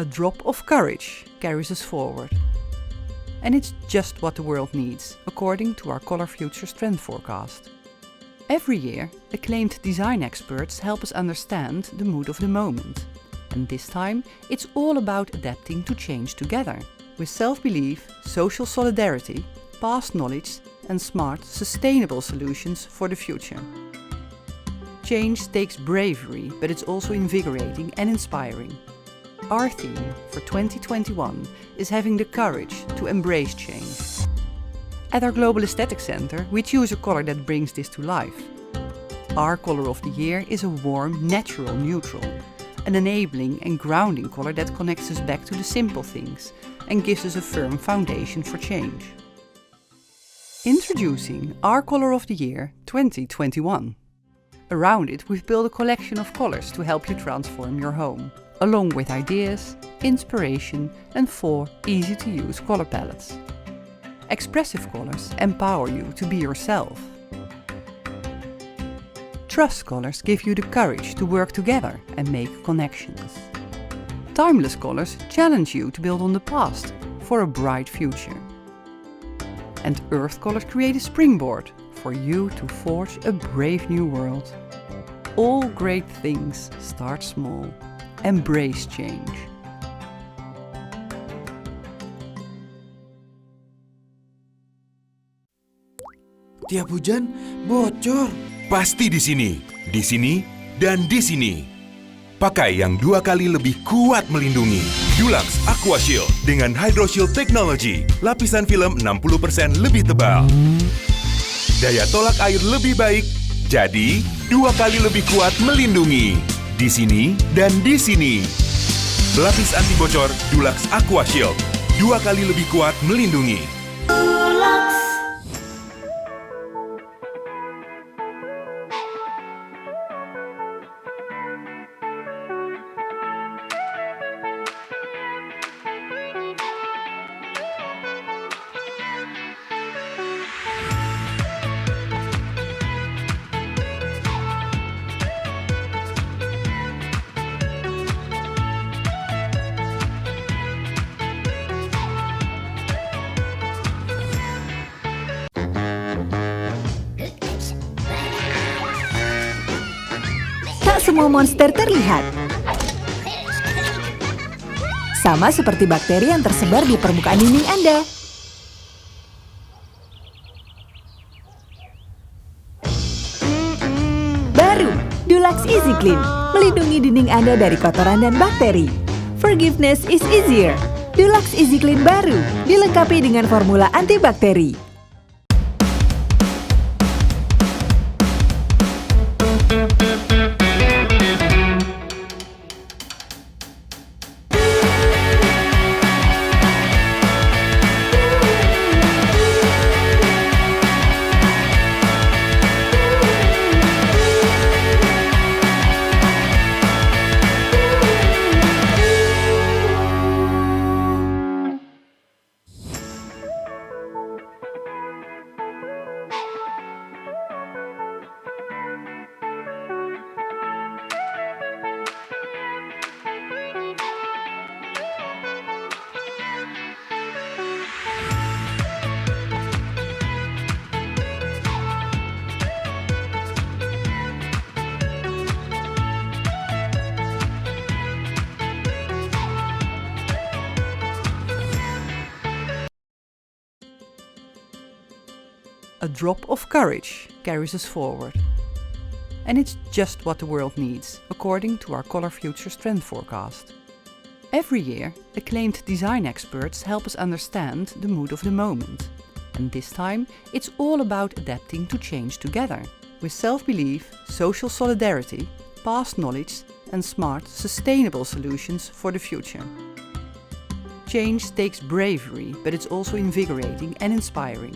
A drop of courage carries us forward. And it's just what the world needs, according to our Color Futures trend forecast. Every year, acclaimed design experts help us understand the mood of the moment. And this time, it's all about adapting to change together, with self-belief, social solidarity, past knowledge, and smart, sustainable solutions for the future. Change takes bravery, but it's also invigorating and inspiring. Our theme for 2021 is having the courage to embrace change. At our Global Aesthetics Center, we choose a color that brings this to life. Our color of the year is a warm, natural neutral, an enabling and grounding color that connects us back to the simple things and gives us a firm foundation for change. Introducing our color of the year 2021. Around it, we've built a collection of colors to help you transform your home, along with ideas, inspiration, and 4 easy-to-use color palettes. Expressive colors empower you to be yourself. Trust colors give you the courage to work together and make connections. Timeless colors challenge you to build on the past for a bright future. And earth colors create a springboard for you to forge a brave new world. All great things start small. Embrace change. Tiap hujan bocor. Pasti di sini, dan di sini. Pakai yang 2 kali lebih kuat melindungi. Dulux Aqua Shield dengan Hydro Shield Technology. Lapisan film 60% lebih tebal. Daya tolak air lebih baik, jadi 2 kali lebih kuat melindungi. Di sini dan di sini. Pelapis anti bocor Dulux Aqua Shield. 2 kali lebih kuat melindungi. Semua monster terlihat. Sama seperti bakteri yang tersebar di permukaan dinding Anda. Baru, Dulux Easy Clean, melindungi dinding Anda dari kotoran dan bakteri. Forgiveness is easier. Dulux Easy Clean baru, dilengkapi dengan formula antibakteri. A drop of courage carries us forward. And it's just what the world needs, according to our Color Futures trend forecast. Every year, acclaimed design experts help us understand the mood of the moment. And this time, it's all about adapting to change together, with self-belief, social solidarity, past knowledge, and smart, sustainable solutions for the future. Change takes bravery, but it's also invigorating and inspiring.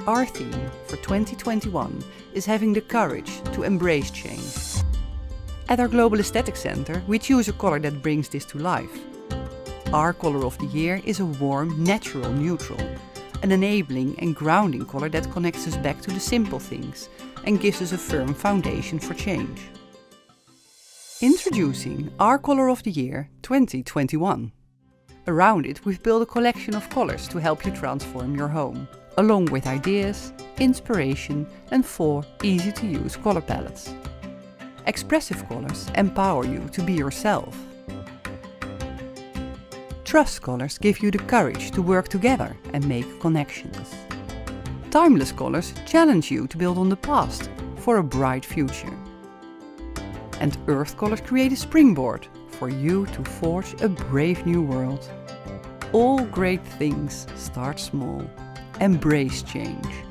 Our theme for 2021 is having the courage to embrace change. At our Global Aesthetics Center, we choose a color that brings this to life. Our color of the year is a warm, natural neutral, an enabling and grounding color that connects us back to the simple things and gives us a firm foundation for change. Introducing our Color of the Year 2021. Around it, we've built a collection of colors to help you transform your home, along with ideas, inspiration, and 4 easy-to-use color palettes. Expressive colors empower you to be yourself. Trust colors give you the courage to work together and make connections. Timeless colors challenge you to build on the past for a bright future. And earth colors create a springboard for you to forge a brave new world. All great things start small. Embrace change.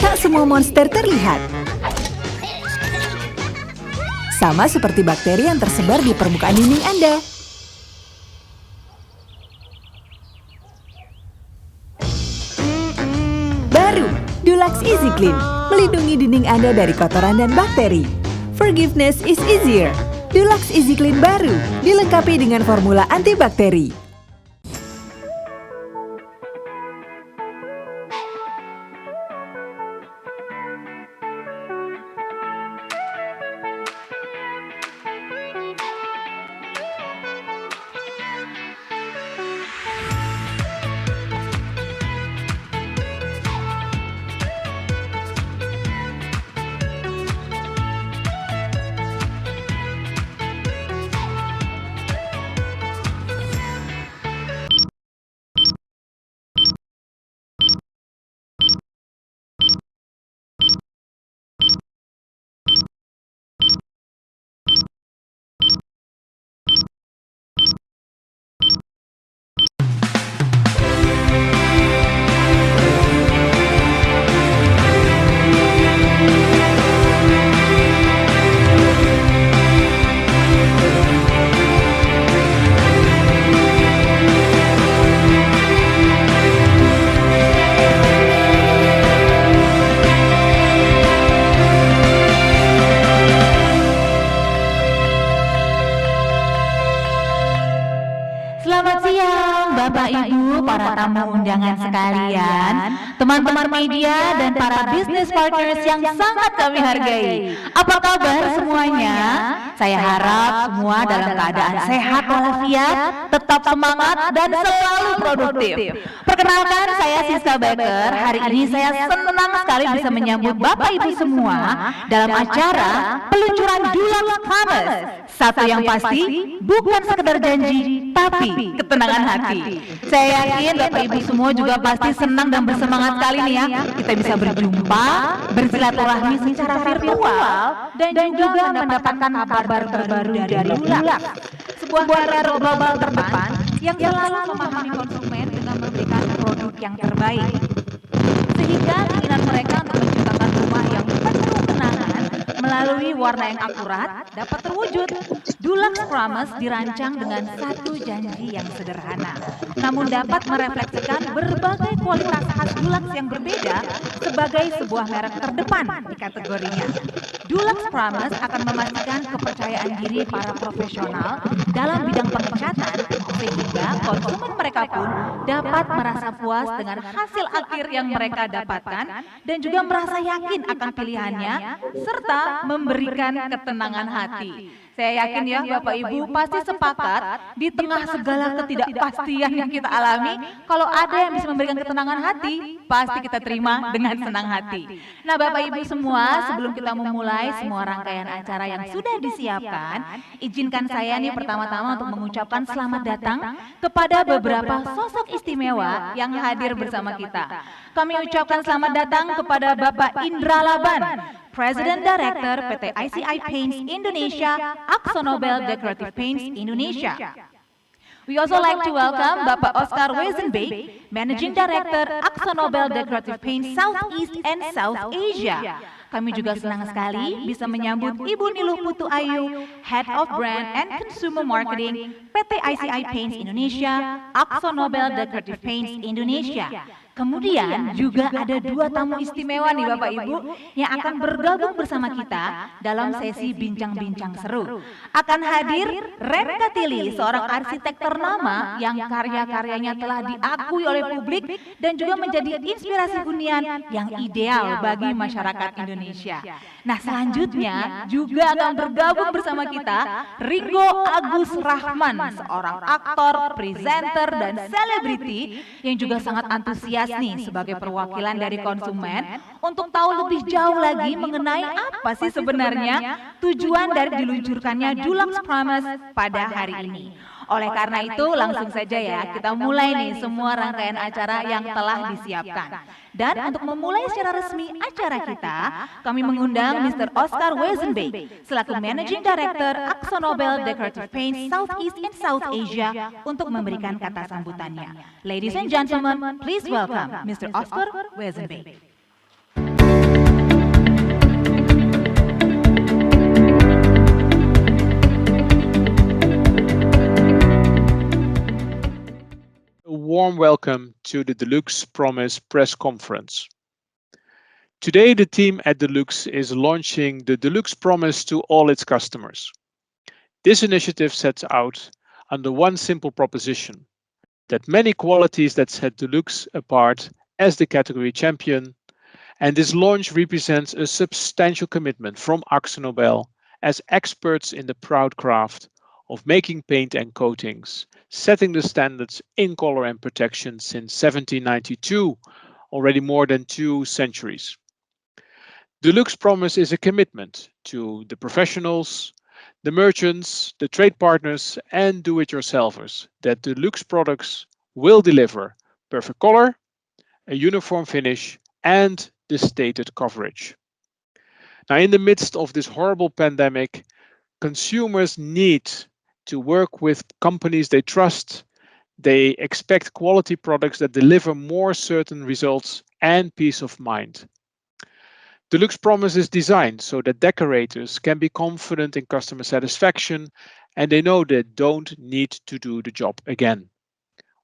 Tak semua monster terlihat. Sama seperti bakteri yang tersebar di permukaan dinding Anda. Baru, Dulux Easy Clean, melindungi dinding Anda dari kotoran dan bakteri. Forgiveness is easier. Dulux Easy Clean baru, dilengkapi dengan formula antibakteri. Selamat siang Bapak Ibu, para tamu undangan sekalian, teman-teman media dan para business partners yang sangat kami hargai. Apa kabar semuanya? Saya harap semua dalam keadaan sehat walafiat, tetap semangat dan selalu produktif. Perkenalkan, saya Siska Becker. Hari ini saya senang sekali bisa menyambut Bapak Ibu semua dalam acara peluncuran Dulux Promise. Satu yang pasti, bukan sekedar janji, tapi ketenangan hati. Saya yakin Bapak Ibu semua juga pasti senang dan bersemangat sekali nih ya. Kita bisa berjumpa, bersilaturahmi secara virtual, dan juga mendapatkan kabar terbaru dari Dulux. Sebuah karya global terdepan yang selalu memahami konsumen dengan memberikan produk yang terbaik. Sehingga keinginan mereka untuk menciptakan rumah yang penuh kenangan melalui warna yang akurat dapat terwujud. Dulux Promise dirancang dengan satu janji yang sederhana, namun dapat merefleksikan berbagai kualitas khas Dulux yang berbeda sebagai sebuah merek terdepan di kategorinya. Dulux Promise akan memastikan kepercayaan diri para profesional dalam bidang pengecatan, sehingga konsumen mereka pun dapat merasa puas dengan hasil akhir yang mereka dapatkan dan juga merasa yakin akan pilihannya serta memberikan ketenangan hati. Saya yakin ya Bapak Ibu pasti sepakat di tengah segala ketidakpastian yang kita alami, kalau ada yang bisa memberikan ketenangan hati, pasti kita terima dengan senang hati. Nah Bapak Ibu semua, sebelum kita memulai semua rangkaian acara yang sudah disiapkan, izinkan saya nih pertama-tama untuk mengucapkan selamat datang kepada beberapa sosok istimewa yang hadir bersama kita. Kami ucapkan selamat datang kepada Bapak Indra Laban, President Director PT ICI Paints Indonesia, Akzo Nobel Decorative Paints Indonesia. We also like to welcome Bapak Oscar Wezenbeek, Managing Director AkzoNobel Decorative Paints Southeast and South Asia. Kami juga senang sekali bisa menyambut Ibu Niluh Putu Ayu, Head of Brand and Consumer Marketing PT ICI Paints Indonesia, AkzoNobel Decorative Paints Indonesia. Kemudian juga ada dua tamu istimewa nih Bapak Ibu yang akan bergabung bersama kita dalam sesi bincang-bincang seru. Akan hadir Ren Katili, seorang arsitek ternama yang karya-karyanya telah diakui oleh publik dan juga menjadi inspirasi hunian yang ideal bagi masyarakat Indonesia. Nah, selanjutnya juga akan bergabung bersama kita Ringo Agus Rahman, seorang aktor, presenter, dan selebriti yang juga sangat antusias nih sebagai perwakilan dari konsumen untuk tahu lebih jauh lagi mengenai apa sih sebenarnya tujuan dari diluncurkannya Dulux Promise pada hari ini. Oleh karena itu langsung saja ya kita mulai nih semua rangkaian acara yang telah disiapkan. Dan untuk memulai secara resmi acara kita, kami mengundang Mr. Oscar Wezenbeek selaku Managing Director AkzoNobel Decorative Paints Southeast and South Asia untuk memberikan kata sambutannya. Ladies and gentlemen, please welcome Mr. Oscar Wezenbeek. A warm welcome to the Dulux Promise press conference. Today, the team at Dulux is launching the Dulux Promise to all its customers. This initiative sets out under one simple proposition, that many qualities that set Dulux apart as the category champion, and this launch represents a substantial commitment from AkzoNobel as experts in the proud craft of making paint and coatings, setting the standards in color and protection since 1792, already more than 2 centuries. Dulux Promise is a commitment to the professionals, the merchants, the trade partners, and do-it-yourselfers that Dulux products will deliver perfect color, a uniform finish, and the stated coverage. Now, in the midst of this horrible pandemic, consumers need to work with companies they trust. They expect quality products that deliver more certain results and peace of mind. Dulux Promise is designed so that decorators can be confident in customer satisfaction and they know they don't need to do the job again.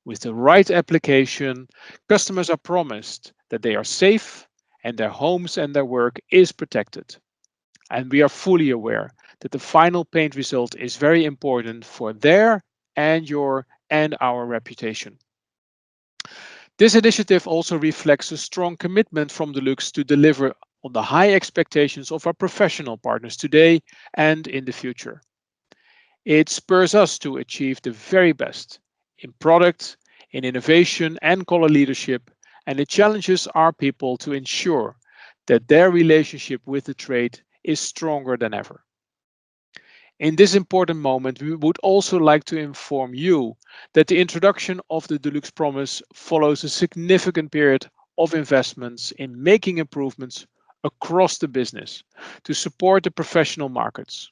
With the right application, customers are promised that they are safe and their homes and their work is protected. And we are fully aware that the final paint result is very important for their and your and our reputation. This initiative also reflects a strong commitment from Dulux to deliver on the high expectations of our professional partners today and in the future. It spurs us to achieve the very best in product, in innovation and color leadership, and it challenges our people to ensure that their relationship with the trade is stronger than ever. In this important moment, we would also like to inform you that the introduction of the Dulux Promise follows a significant period of investments in making improvements across the business to support the professional markets.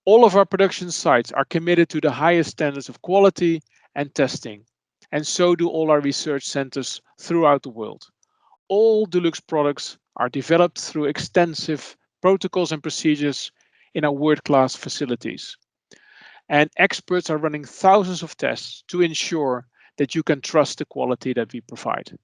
All of our production sites are committed to the highest standards of quality and testing, and so do all our research centers throughout the world. All Dulux products are developed through extensive protocols and procedures in our world-class facilities. And experts are running thousands of tests to ensure that you can trust the quality that we provide.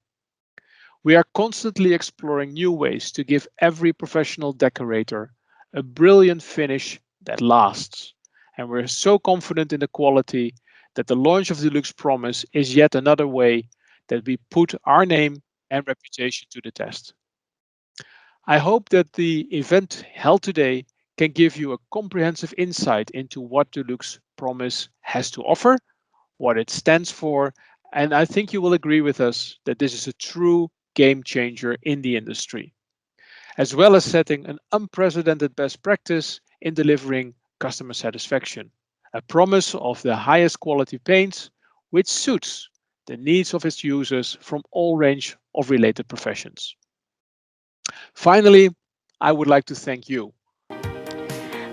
We are constantly exploring new ways to give every professional decorator a brilliant finish that lasts. And we're so confident in the quality that the launch of the Dulux Promise is yet another way that we put our name and reputation to the test. I hope that the event held today can give you a comprehensive insight into what Dulux Promise has to offer, what it stands for, and I think you will agree with us that this is a true game changer in the industry, as well as setting an unprecedented best practice in delivering customer satisfaction, a promise of the highest quality paints, which suits the needs of its users from all range of related professions. Finally, I would like to thank you.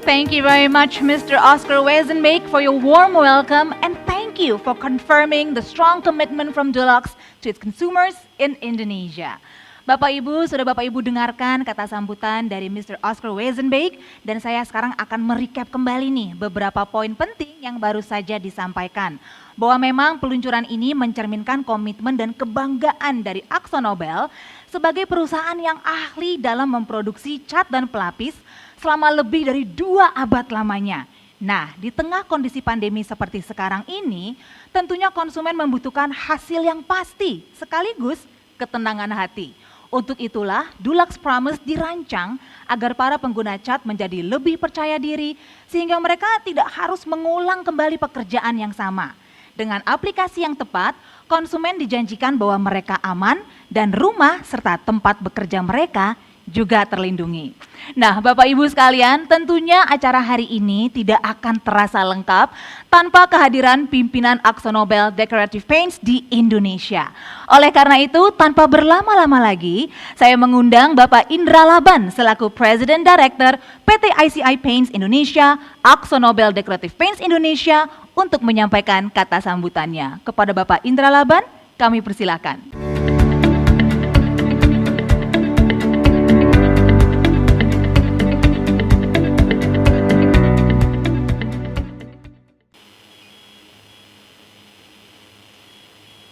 Thank you very much, Mr. Oscar Wezenbeek, for your warm welcome, and thank thank you for confirming the strong commitment from Dulux to its consumers in Indonesia. Bapak Ibu, sudah Bapak Ibu dengarkan kata sambutan dari Mr. Oscar Wezenbeek, dan saya sekarang akan merecap kembali nih beberapa poin penting yang baru saja disampaikan. Bahwa memang peluncuran ini mencerminkan komitmen dan kebanggaan dari AkzoNobel sebagai perusahaan yang ahli dalam memproduksi cat dan pelapis selama lebih dari 2 abad lamanya. Nah, di tengah kondisi pandemi seperti sekarang ini, tentunya konsumen membutuhkan hasil yang pasti sekaligus ketenangan hati. Untuk itulah Dulux Promise dirancang agar para pengguna cat menjadi lebih percaya diri sehingga mereka tidak harus mengulang kembali pekerjaan yang sama. Dengan aplikasi yang tepat, konsumen dijanjikan bahwa mereka aman dan rumah serta tempat bekerja mereka juga terlindungi. Nah, Bapak Ibu sekalian, tentunya acara hari ini tidak akan terasa lengkap tanpa kehadiran pimpinan AkzoNobel Decorative Paints di Indonesia. Oleh karena itu, tanpa berlama-lama lagi, saya mengundang Bapak Indra Laban selaku President Director PT ICI Paints Indonesia, AkzoNobel Decorative Paints Indonesia untuk menyampaikan kata sambutannya. Kepada Bapak Indra Laban, kami persilakan.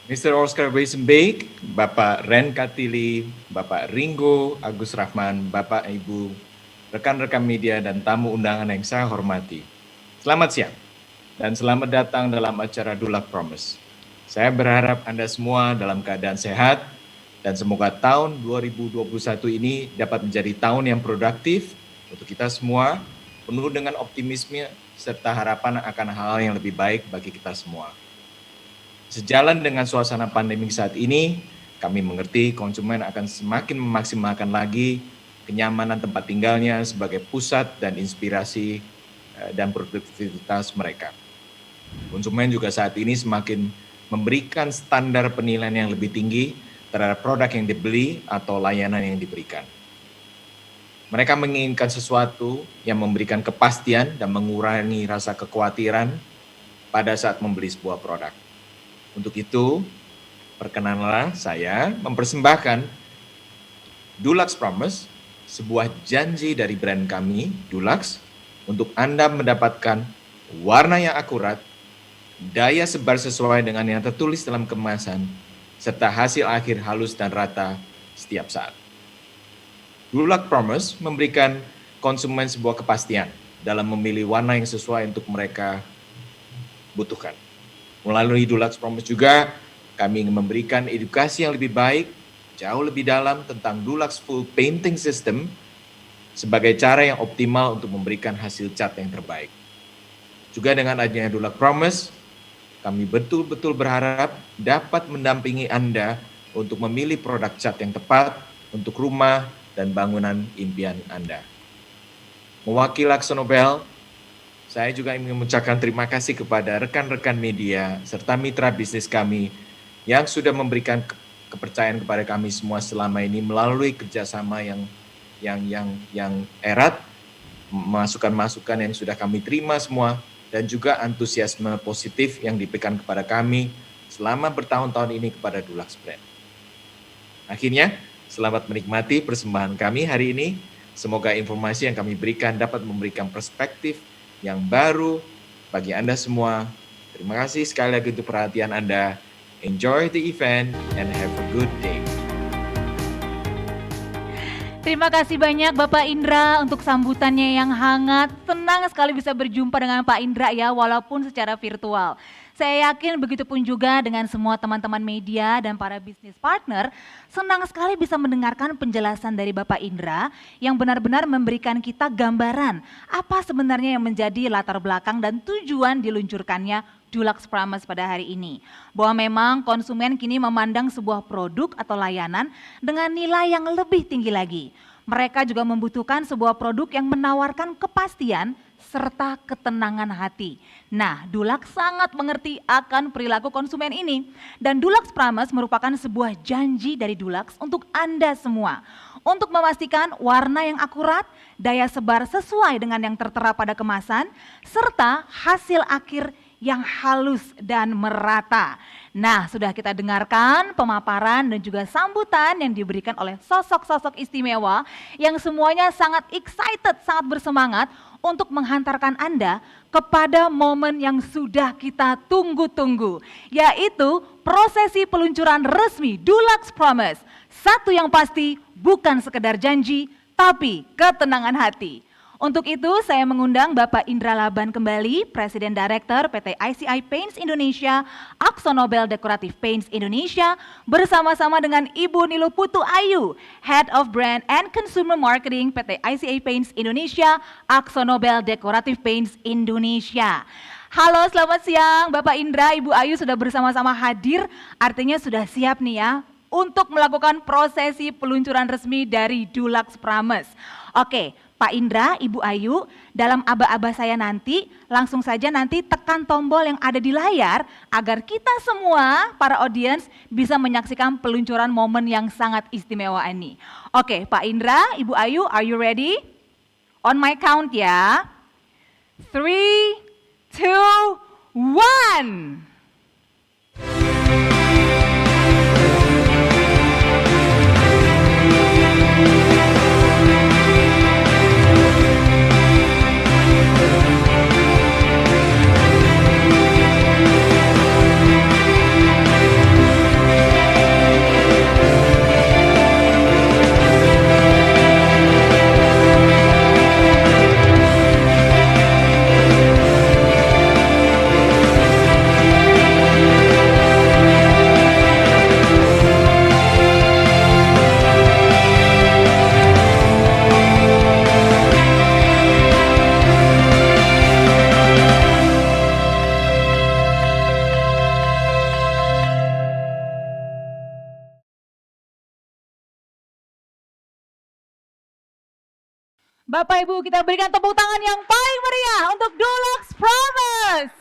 Mr. Oscar Wezenbeek, Bapak Ren Katili, Bapak Ringo Agus Rahman, Bapak Ibu, rekan-rekan media dan tamu undangan yang saya hormati. Selamat siang dan selamat datang dalam acara Dulux Promise. Saya berharap Anda semua dalam keadaan sehat dan semoga tahun 2021 ini dapat menjadi tahun yang produktif untuk kita semua, penuh dengan optimisme serta harapan akan hal yang lebih baik bagi kita semua. Sejalan dengan suasana pandemi saat ini, kami mengerti konsumen akan semakin memaksimalkan lagi kenyamanan tempat tinggalnya sebagai pusat dan inspirasi dan produktivitas mereka. Konsumen juga saat ini semakin memberikan standar penilaian yang lebih tinggi terhadap produk yang dibeli atau layanan yang diberikan. Mereka menginginkan sesuatu yang memberikan kepastian dan mengurangi rasa kekhawatiran pada saat membeli sebuah produk. Untuk itu, perkenanlah saya mempersembahkan Dulux Promise, sebuah janji dari brand kami, Dulux, untuk Anda mendapatkan warna yang akurat, daya sebar sesuai dengan yang tertulis dalam kemasan, serta hasil akhir halus dan rata setiap saat. Dulux Promise memberikan konsumen sebuah kepastian dalam memilih warna yang sesuai untuk mereka butuhkan. Melalui Dulux Promise juga, kami ingin memberikan edukasi yang lebih baik, jauh lebih dalam tentang Dulux Full Painting System sebagai cara yang optimal untuk memberikan hasil cat yang terbaik. Juga dengan adanya Dulux Promise, kami betul-betul berharap dapat mendampingi Anda untuk memilih produk cat yang tepat untuk rumah dan bangunan impian Anda. Mewakili AkzoNobel, saya juga ingin mengucapkan terima kasih kepada rekan-rekan media serta mitra bisnis kami yang sudah memberikan kepercayaan kepada kami semua selama ini melalui kerjasama yang erat, masukan-masukan yang sudah kami terima semua, dan juga antusiasme positif yang diberikan kepada kami selama bertahun-tahun ini kepada Dulux Brand. Akhirnya, selamat menikmati persembahan kami hari ini. Semoga informasi yang kami berikan dapat memberikan perspektif yang baru bagi Anda semua. Terima kasih sekali lagi untuk perhatian Anda. Enjoy the event and have a good day. Terima kasih banyak Bapak Indra untuk sambutannya yang hangat. Senang sekali bisa berjumpa dengan Pak Indra ya, walaupun secara virtual. Saya yakin begitu pun juga dengan semua teman-teman media dan para bisnis partner, senang sekali bisa mendengarkan penjelasan dari Bapak Indra yang benar-benar memberikan kita gambaran apa sebenarnya yang menjadi latar belakang dan tujuan diluncurkannya Dulux Promise pada hari ini. Bahwa memang konsumen kini memandang sebuah produk atau layanan dengan nilai yang lebih tinggi lagi. Mereka juga membutuhkan sebuah produk yang menawarkan kepastian serta ketenangan hati. Nah, Dulux sangat mengerti akan perilaku konsumen ini. Dan Dulux Promise merupakan sebuah janji dari Dulux untuk Anda semua. Untuk memastikan warna yang akurat, daya sebar sesuai dengan yang tertera pada kemasan, serta hasil akhir yang halus dan merata. Nah, sudah kita dengarkan pemaparan dan juga sambutan yang diberikan oleh sosok-sosok istimewa yang semuanya sangat excited, sangat bersemangat untuk menghantarkan Anda kepada momen yang sudah kita tunggu-tunggu, yaitu prosesi peluncuran resmi Dulux Promise. Satu yang pasti, bukan sekedar janji, tapi ketenangan hati. Untuk itu saya mengundang Bapak Indra Laban kembali, Presiden Director PT ICI Paints Indonesia, AkzoNobel Decorative Paints Indonesia, bersama-sama dengan Ibu Nilu Putu Ayu, Head of Brand and Consumer Marketing PT ICI Paints Indonesia, AkzoNobel Decorative Paints Indonesia. Halo, selamat siang Bapak Indra, Ibu Ayu sudah bersama-sama hadir, artinya sudah siap nih ya untuk melakukan prosesi peluncuran resmi dari Dulux Promise. Oke, Pak Indra, Ibu Ayu, dalam aba-aba saya nanti, langsung saja nanti tekan tombol yang ada di layar agar kita semua, para audiens, bisa menyaksikan peluncuran momen yang sangat istimewa ini. Oke, Pak Indra, Ibu Ayu, are you ready? On my count ya. 3, 2, 1. Bapak Ibu, kita berikan tepuk tangan yang paling meriah untuk Dulux Promise.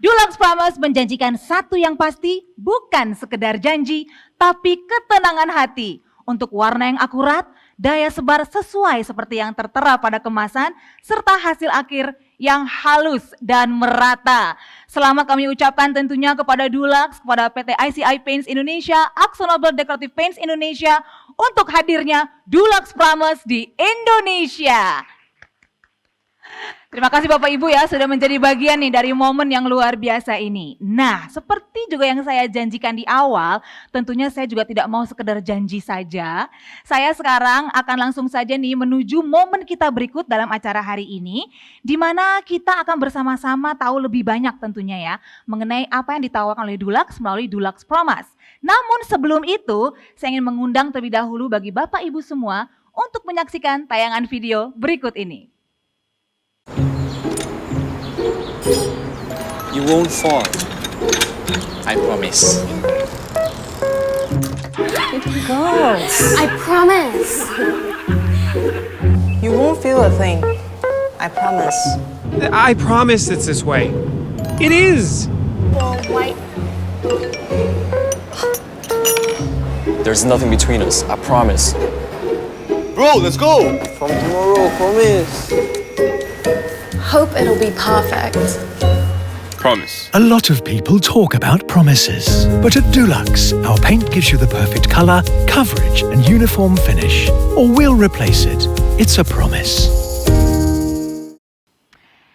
Dulux Promise menjanjikan satu yang pasti, bukan sekedar janji, tapi ketenangan hati untuk warna yang akurat, daya sebar sesuai seperti yang tertera pada kemasan, serta hasil akhir yang halus dan merata. Selamat kami ucapkan tentunya kepada Dulux, kepada PT ICI Paints Indonesia, AkzoNobel Decorative Paints Indonesia, untuk hadirnya Dulux Promise di Indonesia. Terima kasih Bapak Ibu ya sudah menjadi bagian nih dari momen yang luar biasa ini. Nah, seperti juga yang saya janjikan di awal, tentunya saya juga tidak mau sekedar janji saja. Saya sekarang akan langsung saja nih menuju momen kita berikut dalam acara hari ini, di mana kita akan bersama-sama tahu lebih banyak tentunya ya mengenai apa yang ditawarkan oleh Dulux melalui Dulux Promise. Namun sebelum itu, saya ingin mengundang terlebih dahulu bagi Bapak Ibu semua untuk menyaksikan tayangan video berikut ini. You won't fall. I promise. Girls, I promise. You won't feel a thing. I promise. I promise it's this way. It is. Well, why? There's nothing between us. I promise. Bro, let's go! From tomorrow, promise. Hope it'll be perfect. Promise. A lot of people talk about promises, but at Dulux, our paint gives you the perfect color, coverage, and uniform finish, or we'll replace it. It's a promise.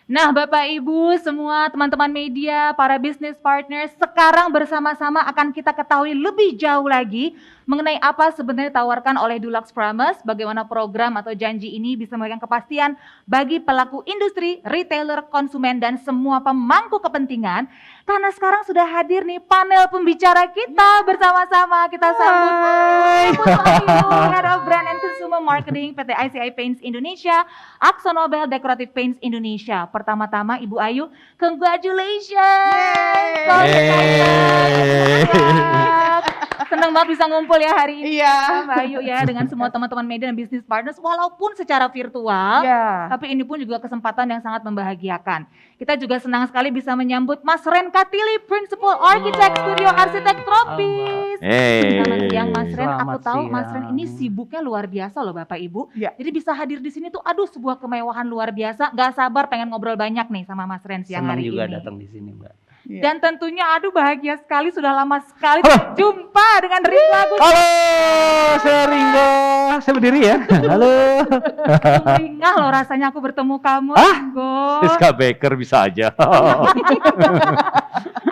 Nah Bapak Ibu semua teman-teman media, para business partners, sekarang bersama-sama akan kita ketahui lebih jauh lagi mengenai apa sebenarnya ditawarkan oleh Dulux Promise, bagaimana program atau janji ini bisa memberikan kepastian bagi pelaku industri, retailer, konsumen, dan semua pemangku kepentingan. Karena sekarang sudah hadir nih panel pembicara kita bersama-sama. Kita sambut Ibu Ayu, Head of Brand and Consumer Marketing PT ICI Paints Indonesia, AkzoNobel Decorative Paints Indonesia. Pertama-tama Ibu Ayu, congratulations! Senang banget bisa ngumpul ya hari ini. Iya. Mbak Ayu ya dengan semua teman-teman media dan business partners walaupun secara virtual. Iya. Tapi ini pun juga kesempatan yang sangat membahagiakan. Kita juga senang sekali bisa menyambut Mas Ren Katili, Principal Architect Studio Arsitek Tropis. Hey. Selamat siang Mas Ren, Dan aku Selamat tahu Mas Ren ini siang. sibuknya luar biasa loh Bapak Ibu. Ya. Jadi bisa hadir di sini tuh aduh sebuah kemewahan luar biasa. Gak sabar pengen ngobrol banyak nih sama Mas Ren siang Senang hari juga ini. datang di sini, Mbak. Dan tentunya aduh bahagia sekali sudah lama sekali jumpa dengan Ringo Agus. Halo, saya Ringo. Saya berdiri ya. Halo. Sumringah loh rasanya aku bertemu kamu Ringo. Siska Baker bisa aja.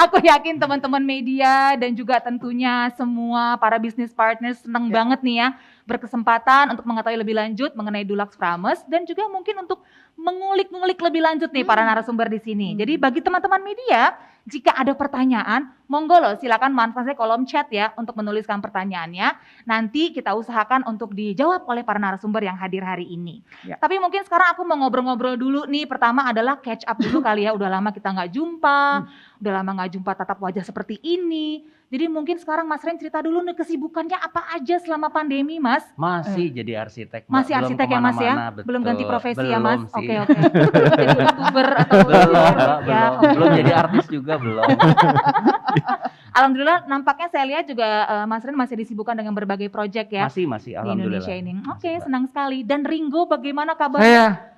Aku yakin teman-teman media dan juga tentunya semua para business partners senang banget nih ya berkesempatan untuk mengetahui lebih lanjut mengenai Dulux Promise dan juga mungkin untuk mengulik-ngulik lebih lanjut nih para narasumber di sini. Jadi bagi teman-teman media, jika ada pertanyaan, monggo loh silakan manfaatkan kolom chat ya untuk menuliskan pertanyaannya. Nanti kita usahakan untuk dijawab oleh para narasumber yang hadir hari ini. Ya. Tapi mungkin sekarang aku mau ngobrol-ngobrol dulu nih. Pertama adalah catch up dulu kali ya. Udah lama kita nggak jumpa, udah lama nggak jumpa tatap wajah seperti ini. Jadi mungkin sekarang Mas Ren cerita dulu nih kesibukannya apa aja selama pandemi Mas? Masih jadi arsitek, Mbak. Masih Belum arsitek ya Mas ya? kemana-mana, Belum ganti betul. profesi ya Belum Mas? sih. Oke. Jadi youtuber atau Belum, Mbak, ya. belum jadi artis juga belum. Alhamdulillah nampaknya saya lihat juga Mas Ren masih disibukkan dengan berbagai proyek ya Masih, di alhamdulillah. Indonesia ini. Oke, senang sekali. Dan Ringo bagaimana kabar?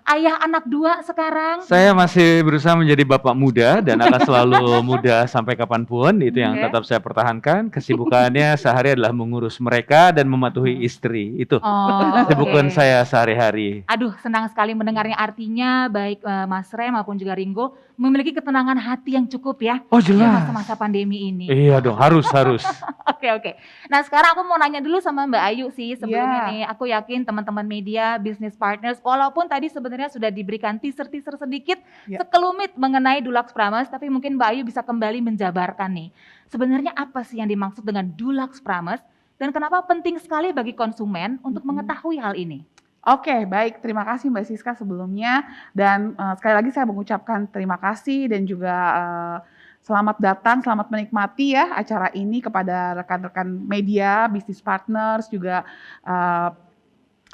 Ayah anak 2 sekarang. Saya masih berusaha menjadi bapak muda dan akan selalu muda sampai kapanpun. Itu yang Oke. tetap saya pertahankan. Kesibukannya sehari adalah mengurus mereka dan mematuhi istri. Itu kesibukan oke. saya sehari-hari. Aduh, senang sekali mendengarnya. Artinya baik Mas Ren maupun juga Ringo memiliki ketenangan hati yang cukup ya. Oh, Di jelas. masa-masa pandemi ini. Iya dong, harus. Oke. Nah sekarang aku mau nanya dulu sama Mbak Ayu sih sebelumnya Ya. nih. Aku yakin teman-teman media, business partners, walaupun tadi sebenarnya sudah diberikan teaser-teaser sedikit Ya. sekelumit mengenai Dulux Promise, tapi mungkin Mbak Ayu bisa kembali menjabarkan nih. Sebenarnya apa sih yang dimaksud dengan Dulux Promise dan kenapa penting sekali bagi konsumen untuk mengetahui hal ini? Oke, baik. Terima kasih Mbak Siska sebelumnya. Dan sekali lagi saya mengucapkan terima kasih dan juga selamat datang, selamat menikmati ya acara ini kepada rekan-rekan media, business partners, juga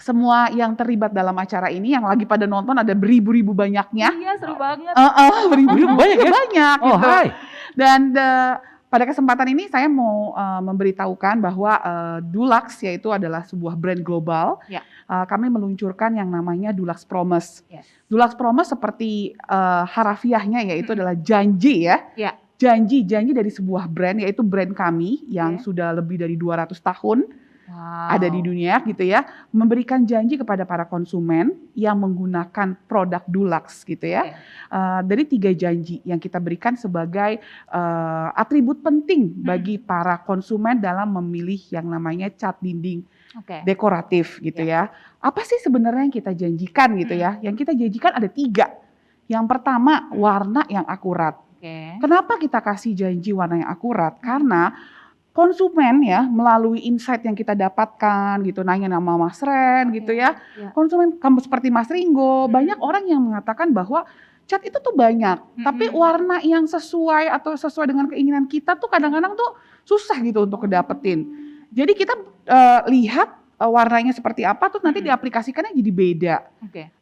semua yang terlibat dalam acara ini. Yang lagi pada nonton ada beribu-ribu banyaknya. Iya, seru banget. Beribu-ribu banyak ya? Banyak Oh, gitu. hai. Dan pada kesempatan ini saya mau memberitahukan bahwa Dulux yaitu adalah sebuah brand global. Ya. Kami meluncurkan yang namanya Dulux Promise. Yes. Dulux Promise seperti harafiahnya yaitu adalah janji ya. Ya. Janji dari sebuah brand yaitu brand kami yang sudah lebih dari 200 tahun ada di dunia gitu ya, memberikan janji kepada para konsumen yang menggunakan produk Dulux gitu ya. Dari 3 janji yang kita berikan sebagai atribut penting bagi para konsumen dalam memilih yang namanya cat dinding dekoratif gitu ya. Apa sih sebenarnya yang kita janjikan gitu ya? Yang kita janjikan ada 3. Yang pertama warna yang akurat. Kenapa kita kasih janji warna yang akurat? Karena konsumen ya melalui insight yang kita dapatkan gitu, nanya nama Mas Ren gitu ya. Konsumen kamu seperti Mas Ringo, banyak orang yang mengatakan bahwa cat itu tuh banyak, tapi warna yang sesuai atau sesuai dengan keinginan kita tuh kadang-kadang tuh susah gitu untuk kedapetin. Jadi kita lihat warnanya seperti apa tuh nanti diaplikasikannya jadi beda.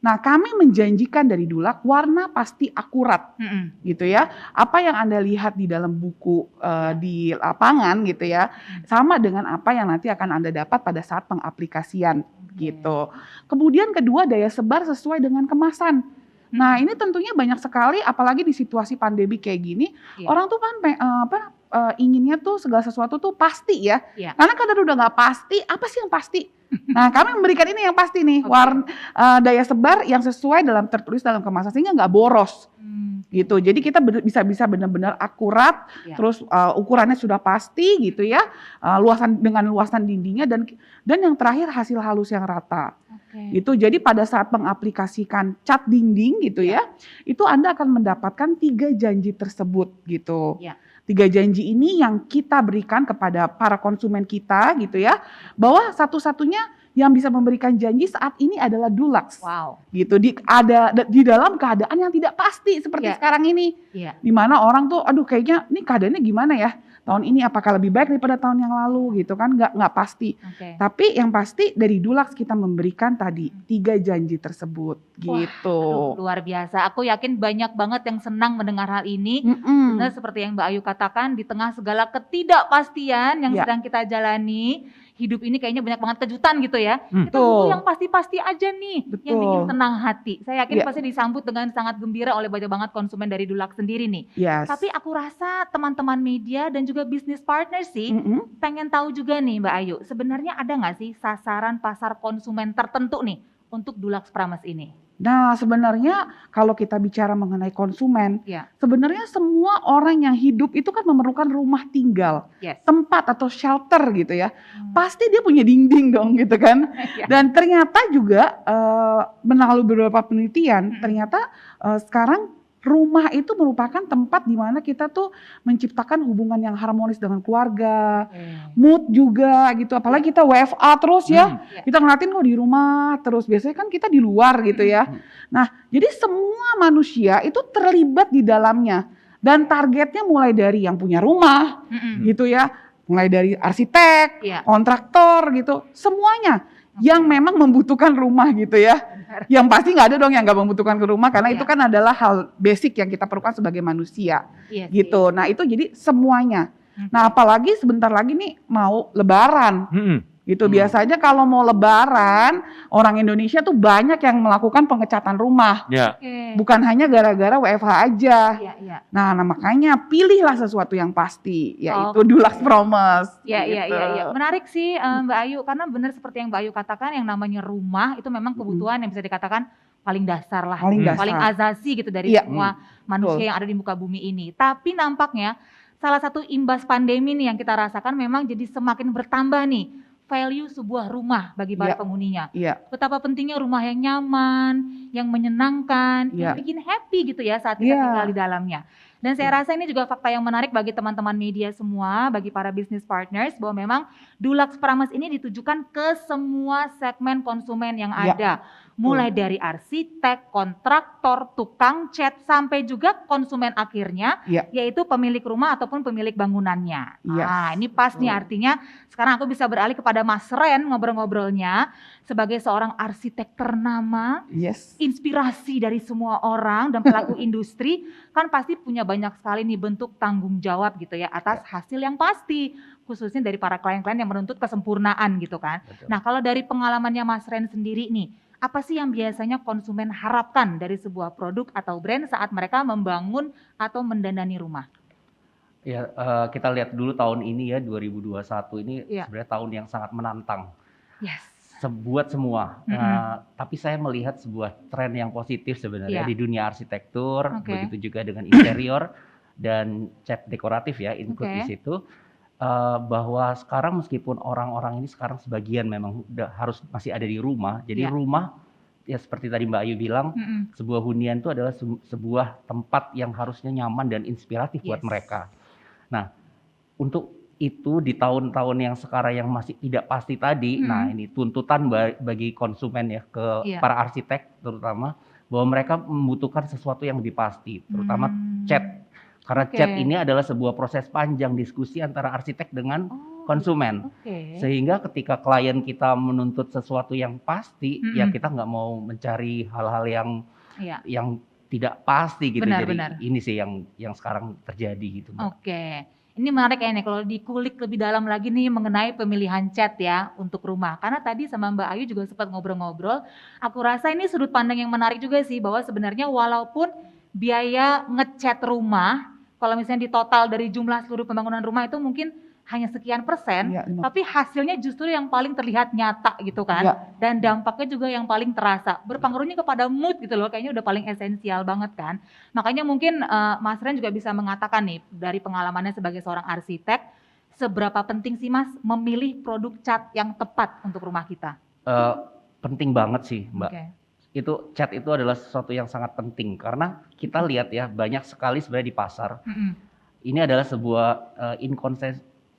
Nah, kami menjanjikan dari Dulux warna pasti akurat gitu ya. Apa yang Anda lihat di dalam buku di lapangan gitu ya, sama dengan apa yang nanti akan Anda dapat pada saat pengaplikasian gitu. Kemudian kedua, daya sebar sesuai dengan kemasan. Nah, ini tentunya banyak sekali apalagi di situasi pandemi kayak gini, orang tuh kan inginnya tuh segala sesuatu tuh pasti ya. Karena kadang udah nggak pasti, apa sih yang pasti? Nah, kami memberikan ini yang pasti nih, daya sebar yang sesuai tertulis dalam kemasan sehingga nggak boros. Gitu. Jadi kita bisa benar-benar akurat, terus ukurannya sudah pasti gitu ya. Dengan luasan dindingnya dan yang terakhir hasil halus yang rata. Gitu. Jadi pada saat mengaplikasikan cat dinding gitu ya, itu Anda akan mendapatkan 3 janji tersebut gitu. 3 janji ini yang kita berikan kepada para konsumen kita gitu ya, bahwa satu-satunya yang bisa memberikan janji saat ini adalah Dulux. Gitu, di dalam keadaan yang tidak pasti seperti sekarang ini. Di mana orang tuh aduh kayaknya ini keadaannya gimana ya? Tahun ini apakah lebih baik daripada tahun yang lalu gitu kan? Nggak pasti. Tapi yang pasti dari Dulux kita memberikan tadi 3 janji tersebut gitu. Aduh, luar biasa. Aku yakin banyak banget yang senang mendengar hal ini. Benar seperti yang Mbak Ayu katakan, di tengah segala ketidakpastian yang sedang kita jalani, hidup ini kayaknya banyak banget kejutan gitu ya. Kita Betul. butuh yang pasti-pasti aja nih, yang bikin Betul. tenang hati. Saya yakin Iya. pasti disambut dengan sangat gembira oleh banyak banget konsumen dari Dulux sendiri nih. Yes. Tapi aku rasa teman-teman media dan juga bisnis partner sih pengen tahu juga nih Mbak Ayu, sebenarnya ada nggak sih sasaran pasar konsumen tertentu nih untuk Dulux Promise ini? Nah, sebenarnya kalau kita bicara mengenai konsumen, Ya. sebenarnya semua orang yang hidup itu kan memerlukan rumah tinggal, Yes. tempat atau shelter gitu ya. Pasti dia punya dinding dong gitu kan. Dan ternyata juga melalui beberapa penelitian, ternyata sekarang rumah itu merupakan tempat di mana kita tuh menciptakan hubungan yang harmonis dengan keluarga, mood juga gitu. Apalagi kita WFA terus ya, kita ngeliatin kok di rumah terus. Biasanya kan kita di luar gitu ya. Nah, jadi semua manusia itu terlibat di dalamnya. Dan targetnya mulai dari yang punya rumah gitu ya, mulai dari arsitek, kontraktor gitu, semuanya yang memang membutuhkan rumah gitu ya. Yang pasti nggak ada dong yang nggak membutuhkan ke rumah karena itu kan adalah hal basic yang kita perlukan sebagai manusia gitu. Nah itu jadi semuanya. Nah apalagi sebentar lagi nih mau Lebaran. Gitu biasanya kalau mau Lebaran orang Indonesia tuh banyak yang melakukan pengecatan rumah. Bukan hanya gara-gara WFH aja. Nah makanya pilihlah sesuatu yang pasti, yaitu Dulux Promise. Iya. Menarik sih Mbak Ayu, karena benar seperti yang Mbak Ayu katakan, yang namanya rumah itu memang kebutuhan yang bisa dikatakan paling dasar lah, paling azasi gitu dari semua manusia yang ada di muka bumi ini. Tapi nampaknya salah satu imbas pandemi nih yang kita rasakan memang jadi semakin bertambah nih value sebuah rumah bagi para penghuninya. Betapa pentingnya rumah yang nyaman, yang menyenangkan, yang bikin happy gitu ya saat kita tinggal di dalamnya. Dan saya rasa ini juga fakta yang menarik bagi teman-teman media semua, bagi para business partners, bahwa memang Dulux Promise ini ditujukan ke semua segmen konsumen yang ada. Mulai dari arsitek, kontraktor, tukang cat, sampai juga konsumen akhirnya, yaitu pemilik rumah ataupun pemilik bangunannya. Nah, ini pas nih artinya sekarang aku bisa beralih kepada Mas Ren ngobrol-ngobrolnya sebagai seorang arsitek ternama, inspirasi dari semua orang dan pelaku industri, kan pasti punya banyak sekali nih bentuk tanggung jawab gitu ya atas hasil yang pasti, khususnya dari para klien-klien yang menuntut kesempurnaan gitu kan. Nah, kalau dari pengalamannya Mas Ren sendiri nih, apa sih yang biasanya konsumen harapkan dari sebuah produk atau brand saat mereka membangun atau mendandani rumah? Ya, kita lihat dulu tahun ini ya, 2021 ini sebenarnya tahun yang sangat menantang. Buat semua. Tapi saya melihat sebuah tren yang positif sebenarnya di dunia arsitektur, begitu juga dengan interior dan cat dekoratif ya, include di situ. Bahwa sekarang meskipun orang-orang ini sekarang sebagian memang udah harus masih ada di rumah. Jadi rumah ya seperti tadi Mbak Ayu bilang, sebuah hunian itu adalah sebuah tempat yang harusnya nyaman dan inspiratif buat mereka. Nah, untuk itu di tahun-tahun yang sekarang yang masih tidak pasti tadi, nah ini tuntutan bagi konsumen ya ke para arsitek terutama, bahwa mereka membutuhkan sesuatu yang lebih pasti, terutama cat. Karena cat ini adalah sebuah proses panjang diskusi antara arsitek dengan konsumen. Sehingga ketika klien kita menuntut sesuatu yang pasti, ya kita nggak mau mencari hal-hal yang tidak pasti gitu. Jadi ini sih yang sekarang terjadi gitu. Ini menarik ya nih kalau dikulik lebih dalam lagi nih mengenai pemilihan cat ya untuk rumah. Karena tadi sama Mbak Ayu juga sempat ngobrol-ngobrol, aku rasa ini sudut pandang yang menarik juga sih, bahwa sebenarnya walaupun biaya ngecat rumah, kalau misalnya di total dari jumlah seluruh pembangunan rumah itu mungkin hanya sekian persen, tapi hasilnya justru yang paling terlihat nyata gitu kan, dan dampaknya juga yang paling terasa, berpengaruhnya kepada mood gitu loh, kayaknya udah paling esensial banget kan. Makanya mungkin Mas Ren juga bisa mengatakan nih dari pengalamannya sebagai seorang arsitek, seberapa penting sih Mas memilih produk cat yang tepat untuk rumah kita? Penting banget sih Mbak. Itu cat itu adalah sesuatu yang sangat penting karena kita lihat ya banyak sekali sebenarnya di pasar. Ini adalah sebuah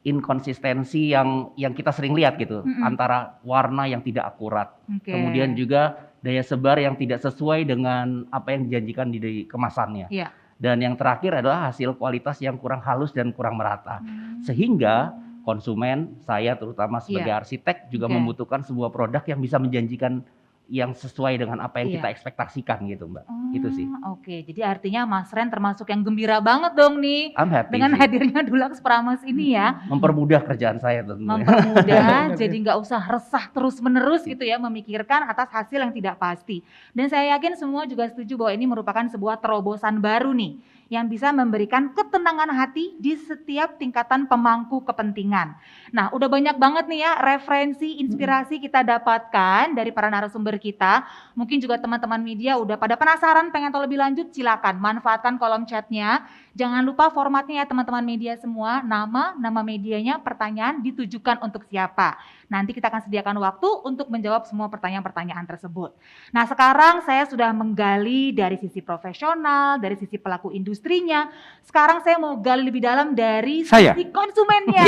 inkonsistensi yang kita sering lihat gitu, antara warna yang tidak akurat, kemudian juga daya sebar yang tidak sesuai dengan apa yang dijanjikan di kemasannya. Dan yang terakhir adalah hasil kualitas yang kurang halus dan kurang merata. Sehingga konsumen, saya terutama sebagai arsitek juga membutuhkan sebuah produk yang bisa menjanjikan yang sesuai dengan apa yang kita ekspektasikan gitu Mbak. Gitu sih. Oke, jadi artinya Mas Ren termasuk yang gembira banget dong nih I'm happy dengan sih. hadirnya Dulux Promise ini ya. Mempermudah kerjaan saya tentunya. Mempermudah, jadi nggak usah resah terus-menerus gitu ya memikirkan atas hasil yang tidak pasti. Dan saya yakin semua juga setuju bahwa ini merupakan sebuah terobosan baru nih yang bisa memberikan ketenangan hati di setiap tingkatan pemangku kepentingan. Nah, udah banyak banget nih ya referensi, inspirasi kita dapatkan dari para narasumber kita. Mungkin juga teman-teman media udah pada penasaran pengen tahu lebih lanjut, silakan manfaatkan kolom chatnya. Jangan lupa formatnya ya teman-teman media semua, nama medianya, pertanyaan ditujukan untuk siapa. Nanti kita akan sediakan waktu untuk menjawab semua pertanyaan-pertanyaan tersebut. Nah, sekarang saya sudah menggali dari sisi profesional, dari sisi pelaku industrinya. Sekarang saya mau gali lebih dalam dari sisi konsumennya.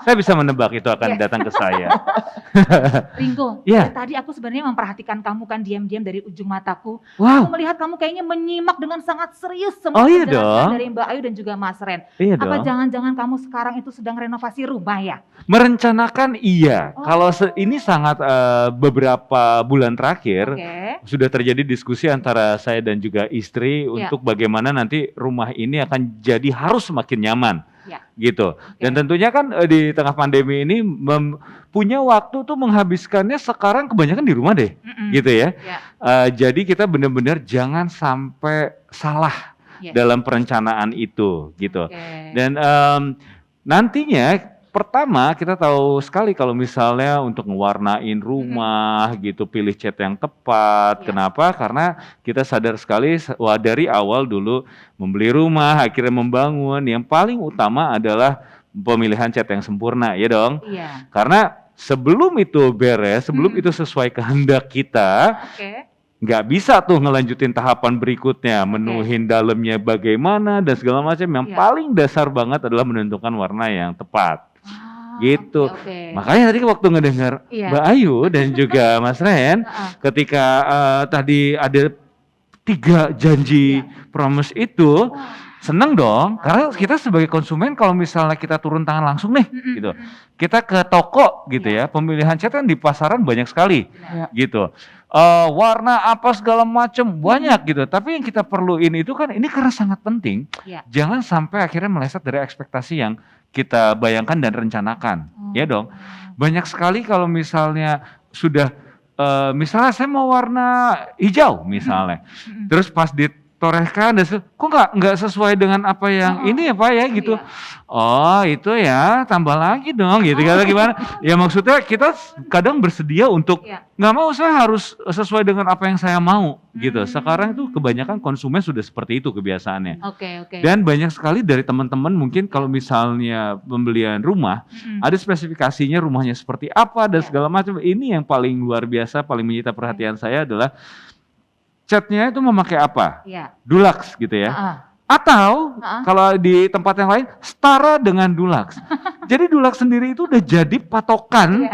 Saya bisa menebak itu akan datang ke saya. Ringo, dari tadi aku sebenarnya memperhatikan kamu kan diam-diam dari ujung mataku. Wow. Aku melihat kamu kayaknya menyimak dengan sangat serius semua dong. dari Mbak Ayu dan juga Mas Ren. Iya Apa dong. jangan-jangan kamu sekarang itu sedang renovasi rumah ya? Merencanakan iya. Kalau ini sangat beberapa bulan terakhir sudah terjadi diskusi antara saya dan juga istri untuk bagaimana nanti rumah ini akan jadi harus semakin nyaman. Gitu. Dan tentunya kan di tengah pandemi ini punya waktu tuh menghabiskannya sekarang kebanyakan di rumah deh. Gitu ya. Jadi kita benar-benar jangan sampai salah dalam perencanaan itu gitu. Dan nantinya pertama kita tahu sekali kalau misalnya untuk ngewarnain rumah gitu, pilih cat yang tepat. Kenapa? Karena kita sadar sekali dari awal dulu membeli rumah, akhirnya membangun, yang paling utama adalah pemilihan cat yang sempurna, ya dong? Karena sebelum itu beres, sebelum itu sesuai kehendak kita, nggak bisa tuh ngelanjutin tahapan berikutnya, menuhin dalamnya bagaimana dan segala macam. Yang paling dasar banget adalah menentukan warna yang tepat. Gitu. Makanya tadi waktu ngedengar Mbak Ayu dan juga Mas Ren, ketika tadi ada 3 janji promise itu, seneng dong, karena kita sebagai konsumen kalau misalnya kita turun tangan langsung nih, gitu, kita ke toko gitu ya, pemilihan cat kan di pasaran banyak sekali, gitu, warna apa segala macam banyak gitu, tapi yang kita perluin itu kan ini karena sangat penting, jangan sampai akhirnya meleset dari ekspektasi yang kita bayangkan dan rencanakan, ya dong. Banyak sekali kalau misalnya sudah, misalnya saya mau warna hijau misalnya, terus pas ditorehkan, kok nggak sesuai dengan apa yang ini ya Pak ya gitu. Oh itu ya tambah lagi dong gitu, gimana? Ya maksudnya kita kadang bersedia untuk nggak mau saya harus sesuai dengan apa yang saya mau gitu. Sekarang itu kebanyakan konsumen sudah seperti itu kebiasaannya. Dan banyak sekali dari teman-teman mungkin kalau misalnya pembelian rumah, ada spesifikasinya rumahnya seperti apa dan segala macam. Ini yang paling luar biasa, paling menyita perhatian saya adalah catnya itu memakai apa? Dulux gitu ya. Atau kalau di tempat yang lain setara dengan Dulux. Jadi Dulux sendiri itu udah jadi patokan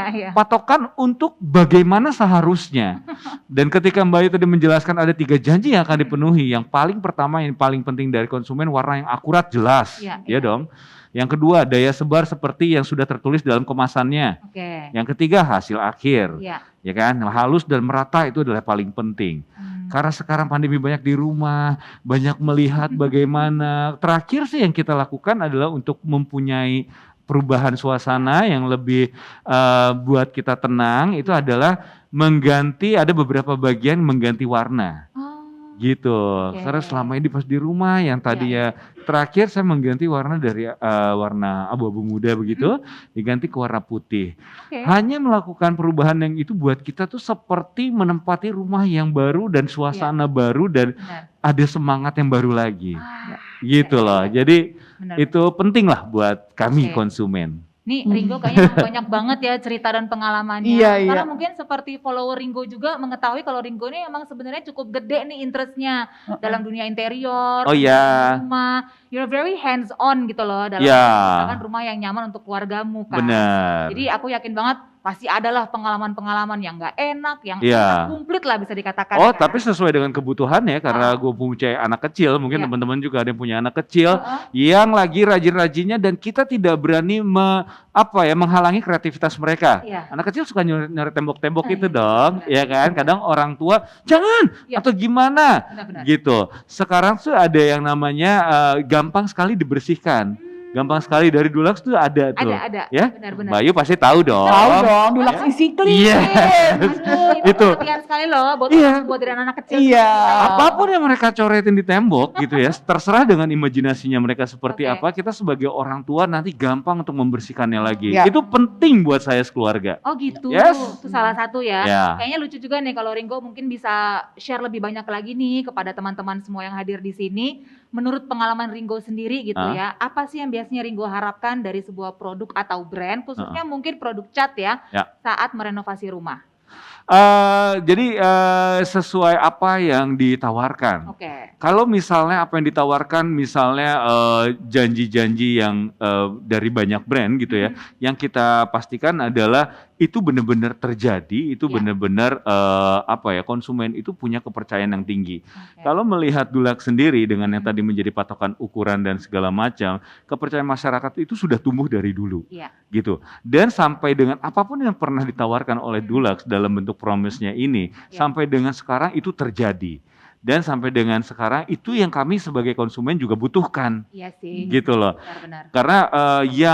untuk bagaimana seharusnya. Dan ketika Mbak Ayu tadi menjelaskan ada 3 janji yang akan dipenuhi. Yang paling pertama, yang paling penting dari konsumen, warna yang akurat jelas, ya dong. Yang kedua, daya sebar seperti yang sudah tertulis dalam kemasannya. Yang ketiga, hasil akhir. Ya kan, halus dan merata itu adalah paling penting. Karena sekarang pandemi banyak di rumah, banyak melihat bagaimana. Terakhir sih yang kita lakukan adalah untuk mempunyai perubahan suasana yang lebih buat kita tenang, itu adalah mengganti, ada beberapa bagian mengganti warna. Gitu. Karena selama ini pas di rumah yang tadinya terakhir saya mengganti warna dari warna abu-abu muda begitu diganti ke warna putih. Hanya melakukan perubahan yang itu buat kita tuh seperti menempati rumah yang baru dan suasana baru dan ada semangat yang baru lagi. Gitu loh. Jadi itu penting lah buat kami konsumen. Nih Ringo kayaknya banyak banget ya cerita dan pengalamannya. Karena mungkin seperti follower Ringo juga mengetahui kalau Ringo ini emang sebenarnya cukup gede nih interestnya dalam dunia interior, rumah. You're very hands on gitu loh dalam menciptakan rumah yang nyaman untuk keluargamu kan. Jadi aku yakin banget pasti adalah pengalaman-pengalaman yang nggak enak, yang Iya. komplit lah bisa dikatakan. Oh, kan? tapi sesuai dengan kebutuhannya karena gue punya anak kecil, mungkin Iya. teman-teman juga ada yang punya anak kecil yang lagi rajin-rajinnya dan kita tidak berani menghalangi kreativitas mereka. Iya. Anak kecil suka nyari tembok-tembok itu dong, ya kan? Kadang orang tua jangan atau gimana Benar-benar. gitu. Sekarang tuh ada yang namanya gampang sekali dibersihkan. Gampang sekali dari Dulux tuh ada tuh. Ada, Ya. benar-benar. Bayu pasti tahu dong. Tahu dong, Dulux Easy Clean. Iya. Itu. Perhatian sekali loh buat buat dari anak kecil. Iya. Apapun yang mereka coretin di tembok gitu ya, terserah dengan imajinasinya mereka seperti apa, kita sebagai orang tua nanti gampang untuk membersihkannya lagi. Ya. Itu penting buat saya sekeluarga. Oh gitu, Yes. itu salah satu ya. Ya. Kayaknya lucu juga nih kalau Ringo mungkin bisa share lebih banyak lagi nih kepada teman-teman semua yang hadir di sini. Menurut pengalaman Ringo sendiri gitu ya, apa sih yang biasanya Ringo harapkan dari sebuah produk atau brand, khususnya mungkin produk cat ya, saat merenovasi rumah? Jadi sesuai apa yang ditawarkan. Oke. Kalau misalnya apa yang ditawarkan, misalnya janji-janji yang dari banyak brand gitu ya, yang kita pastikan adalah itu benar-benar terjadi, itu benar-benar konsumen itu punya kepercayaan yang tinggi. Kalau melihat Dulux sendiri dengan yang tadi menjadi patokan ukuran dan segala macam, kepercayaan masyarakat itu sudah tumbuh dari dulu, gitu. Dan sampai dengan apapun yang pernah ditawarkan oleh Dulux dalam bentuk promise-nya ini, sampai dengan sekarang itu terjadi. Dan sampai dengan sekarang itu yang kami sebagai konsumen juga butuhkan. Iya sih. Gitu loh. Benar-benar. Karena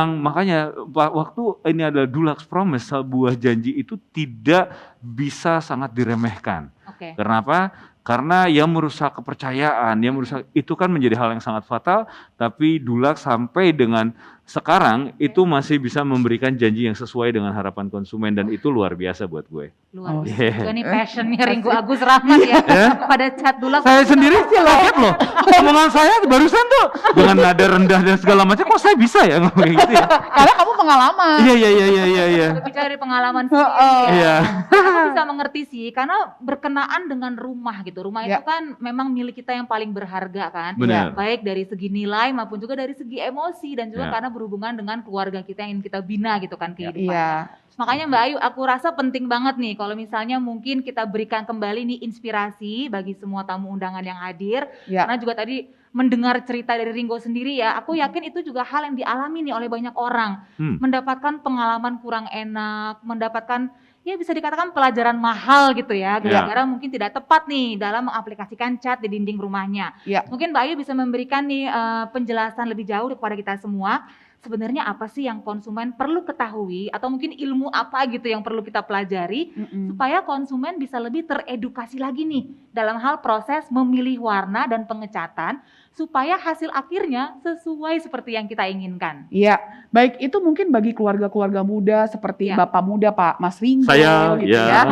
makanya waktu ini adalah Dulux Promise, sebuah janji itu tidak bisa sangat diremehkan. Oke. Kenapa? Karena yang merusak kepercayaan, yang merusak itu kan menjadi hal yang sangat fatal, tapi Dulux sampai dengan sekarang itu masih bisa memberikan janji yang sesuai dengan harapan konsumen dan itu luar biasa buat gue. Luar biasa juga nih passionnya Ringo Agus Rahman ya pada cat Dulux. Saya sendiri sih kaget loh. Omongan saya barusan tuh dengan nada rendah dan segala macam, kok saya bisa ya ngomong gitu ya? Karena kamu pengalaman. Iya. Bicara dari pengalaman sendiri. Iya. Aku bisa mengerti sih karena berkenaan dengan rumah gitu. Rumah itu kan memang milik kita yang paling berharga kan. Benar. Baik dari segi nilai maupun juga dari segi emosi dan juga karena berhubungan dengan keluarga kita yang ingin kita bina gitu kan kehidupannya. Iya. Makanya Mbak Ayu, aku rasa penting banget nih kalau misalnya mungkin kita berikan kembali nih inspirasi bagi semua tamu undangan yang hadir. Karena juga tadi mendengar cerita dari Ringo sendiri ya, aku yakin itu juga hal yang dialami nih oleh banyak orang. Mendapatkan pengalaman kurang enak, mendapatkan ya bisa dikatakan pelajaran mahal gitu ya, gara-gara mungkin tidak tepat nih dalam mengaplikasikan cat di dinding rumahnya. Mungkin Mbak Ayu bisa memberikan nih penjelasan lebih jauh kepada kita semua, sebenarnya apa sih yang konsumen perlu ketahui atau mungkin ilmu apa gitu yang perlu kita pelajari supaya konsumen bisa lebih teredukasi lagi nih dalam hal proses memilih warna dan pengecatan supaya hasil akhirnya sesuai seperti yang kita inginkan. Iya, baik itu mungkin bagi keluarga-keluarga muda seperti Bapak muda Pak Mas Ringo Saya, gitu ya.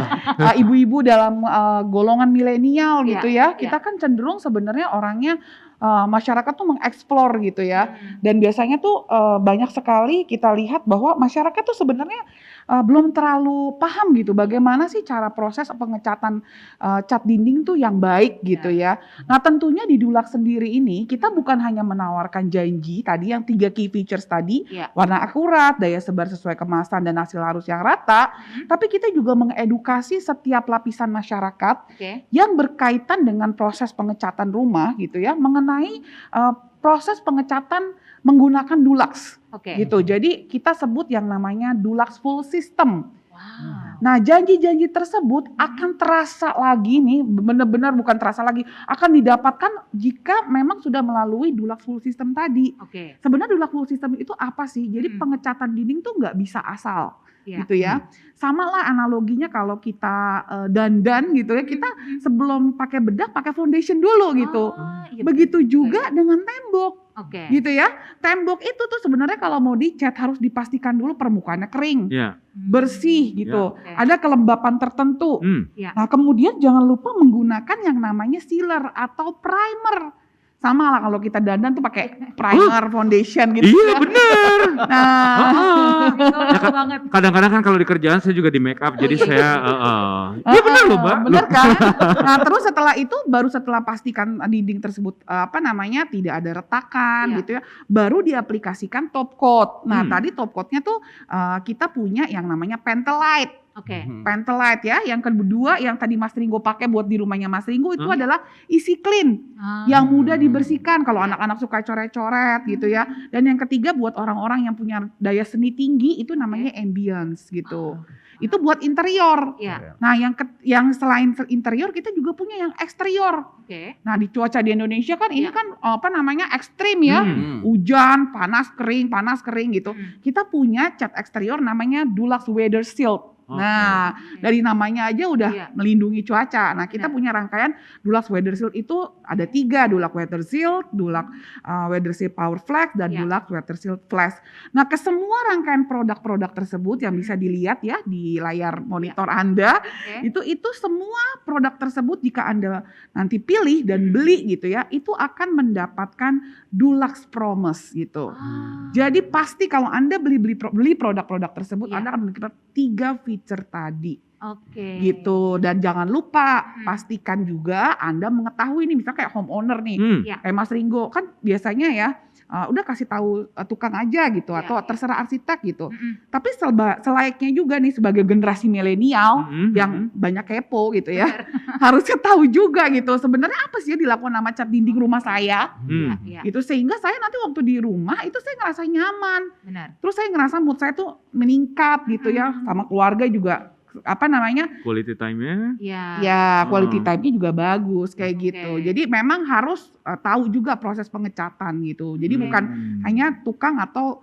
Ibu-ibu dalam golongan milenial gitu ya. Kita kan cenderung sebenarnya orangnya masyarakat tuh mengeksplor gitu ya. Dan biasanya tuh banyak sekali kita lihat bahwa masyarakat tuh sebenarnya belum terlalu paham gitu bagaimana sih cara proses pengecatan cat dinding tuh yang baik gitu ya. Nah tentunya di Dulux sendiri ini kita bukan hanya menawarkan janji tadi yang 3 key features tadi, warna akurat, daya sebar sesuai kemasan dan hasil harus yang rata, tapi kita juga mengedukasi setiap lapisan masyarakat yang berkaitan dengan proses pengecatan rumah gitu ya, mengenai proses pengecatan menggunakan Dulux. Gitu. Jadi kita sebut yang namanya Dulux Full System. Nah janji-janji tersebut akan terasa lagi nih, benar-benar bukan terasa lagi, akan didapatkan jika memang sudah melalui Dulux Full System tadi. Sebenarnya Dulux Full System itu apa sih? Jadi pengecatan dinding tuh nggak bisa asal. Gitu ya. Sama lah analoginya kalau kita dandan gitu ya, kita sebelum pakai bedak pakai foundation dulu gitu. Begitu juga dengan tembok. Gitu ya. Tembok itu tuh sebenarnya kalau mau dicat harus dipastikan dulu permukaannya kering. Bersih gitu. Ada kelembapan tertentu. Nah, kemudian jangan lupa menggunakan yang namanya sealer atau primer. sama lah kalau kita dandan tuh pakai primer, foundation gitu. Iya ya. bener. Nah, Kadang-kadang kan kalau di kerjaan saya juga di make up, jadi saya iya bener loh Mbak. bener kan? Nah terus setelah itu baru setelah pastikan dinding tersebut tidak ada retakan gitu ya, baru diaplikasikan top coat. Nah tadi top coatnya tuh kita punya yang namanya Pentelite. Pentelite ya. Yang kedua yang tadi Mas Ringo pakai buat di rumahnya Mas Ringo itu adalah Easy Clean. Yang mudah dibersihkan kalau anak-anak suka coret-coret gitu ya. Dan yang ketiga buat orang-orang yang punya daya seni tinggi itu namanya Ambience gitu. Itu buat interior. Nah, yang selain interior kita juga punya yang eksterior. Nah, di cuaca di Indonesia kan ini kan ekstrim ya. Hujan, panas, kering gitu. Kita punya cat eksterior namanya Dulux Weather Shield. Nah, dari namanya aja udah melindungi cuaca. Nah, kita punya rangkaian Dulux Weather Shield itu ada 3, Dulux Weather Shield, Dulux Weather Shield Power Flex, dan Dulux Weather Shield Flash. Nah, ke semua rangkaian produk-produk tersebut yang bisa dilihat ya di layar monitor Anda, itu semua produk tersebut jika Anda nanti pilih dan beli gitu ya, itu akan mendapatkan Dulux Promise gitu. Jadi pasti kalau Anda beli produk-produk tersebut, Anda akan mendapatkan 3 feature tadi. Gitu. Dan jangan lupa pastikan juga Anda mengetahui nih, misalnya kayak homeowner nih, kayak Mas Ringo kan biasanya ya udah kasih tahu tukang aja gitu atau terserah arsitek gitu. Tapi selayaknya juga nih sebagai generasi milenial yang banyak kepo gitu ya, harusnya tahu juga gitu sebenarnya apa sih yang dilakukan sama cat dinding rumah saya. Gitu sehingga saya nanti waktu di rumah itu saya ngerasa nyaman. Terus saya ngerasa mood saya tuh meningkat gitu ya, sama keluarga juga quality time-nya. Ya, quality time-nya juga bagus kayak gitu. Jadi memang harus tahu juga proses pengecatan gitu. Jadi bukan hanya tukang atau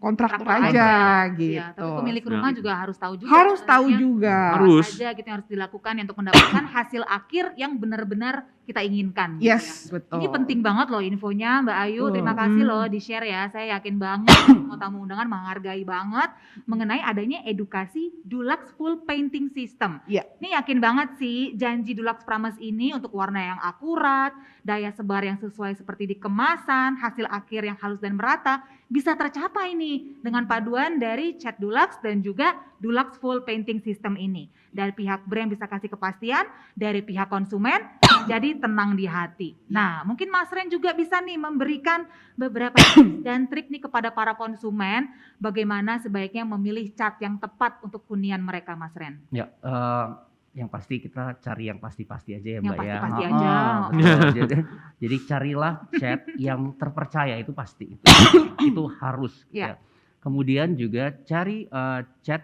kontraktor aja gitu. Tapi pemilik rumah juga harus tahu juga. Harus tahu juga. Harus aja gitu yang harus dilakukan untuk mendapatkan hasil akhir yang benar-benar kita inginkan. Yes, gitu ya. betul. Ini penting banget loh infonya Mbak Ayu. Terima kasih loh di-share ya. Saya yakin banget semua tamu undangan menghargai banget mengenai adanya edukasi Dulux Full Painting System. Ini yakin banget sih janji Dulux Promise ini untuk warna yang akurat, daya sebar yang sesuai seperti di kemasan, hasil akhir yang halus dan merata bisa tercapai nih dengan paduan dari cat Dulux dan juga Dulux Full Painting System ini. Dari pihak brand bisa kasih kepastian, dari pihak konsumen jadi tenang di hati. Nah, mungkin Mas Ren juga bisa nih memberikan beberapa tips dan trik nih kepada para konsumen bagaimana sebaiknya memilih cat yang tepat untuk hunian mereka, Mas Ren. Ya, yang pasti kita cari yang pasti-pasti aja ya Mbak ya. Yang pasti-pasti aja. Jadi carilah cat yang terpercaya, itu pasti. Itu harus. Ya. Kemudian juga cari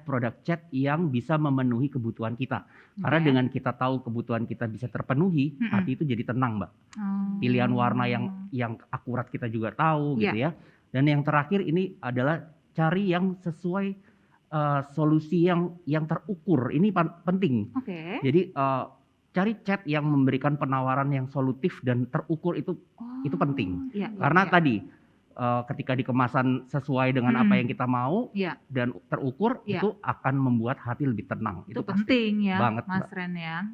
produk cat yang bisa memenuhi kebutuhan kita. Karena dengan kita tahu kebutuhan kita bisa terpenuhi, hati itu jadi tenang Mbak. Pilihan warna yang akurat kita juga tahu gitu ya. Dan yang terakhir ini adalah cari yang sesuai solusi yang terukur. Ini penting. Jadi cari cat yang memberikan penawaran yang solutif dan terukur itu penting. Karena tadi ketika dikemasan sesuai dengan apa yang kita mau dan terukur itu akan membuat hati lebih tenang. Itu penting ya banget, Mas Ren ya.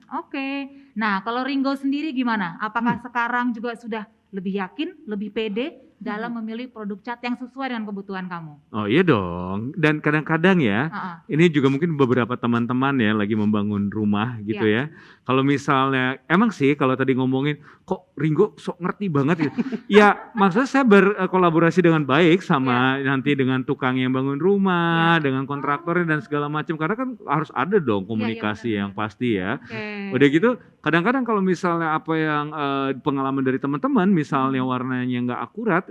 Nah kalau Ringo sendiri gimana? Apakah sekarang juga sudah lebih yakin, lebih pede dalam memilih produk cat yang sesuai dengan kebutuhan kamu? Oh iya dong. Dan kadang-kadang ya, ini juga mungkin beberapa teman-teman ya lagi membangun rumah gitu ya. Kalau misalnya, emang sih kalau tadi ngomongin, kok Ringo sok ngerti banget gitu. Ya maksudnya saya berkolaborasi dengan baik sama nanti dengan tukang yang bangun rumah, dengan kontraktornya dan segala macam. Karena kan harus ada dong komunikasi yang pasti ya. Udah gitu, kadang-kadang kalau misalnya apa yang pengalaman dari teman-teman, misalnya warnanya nggak akurat,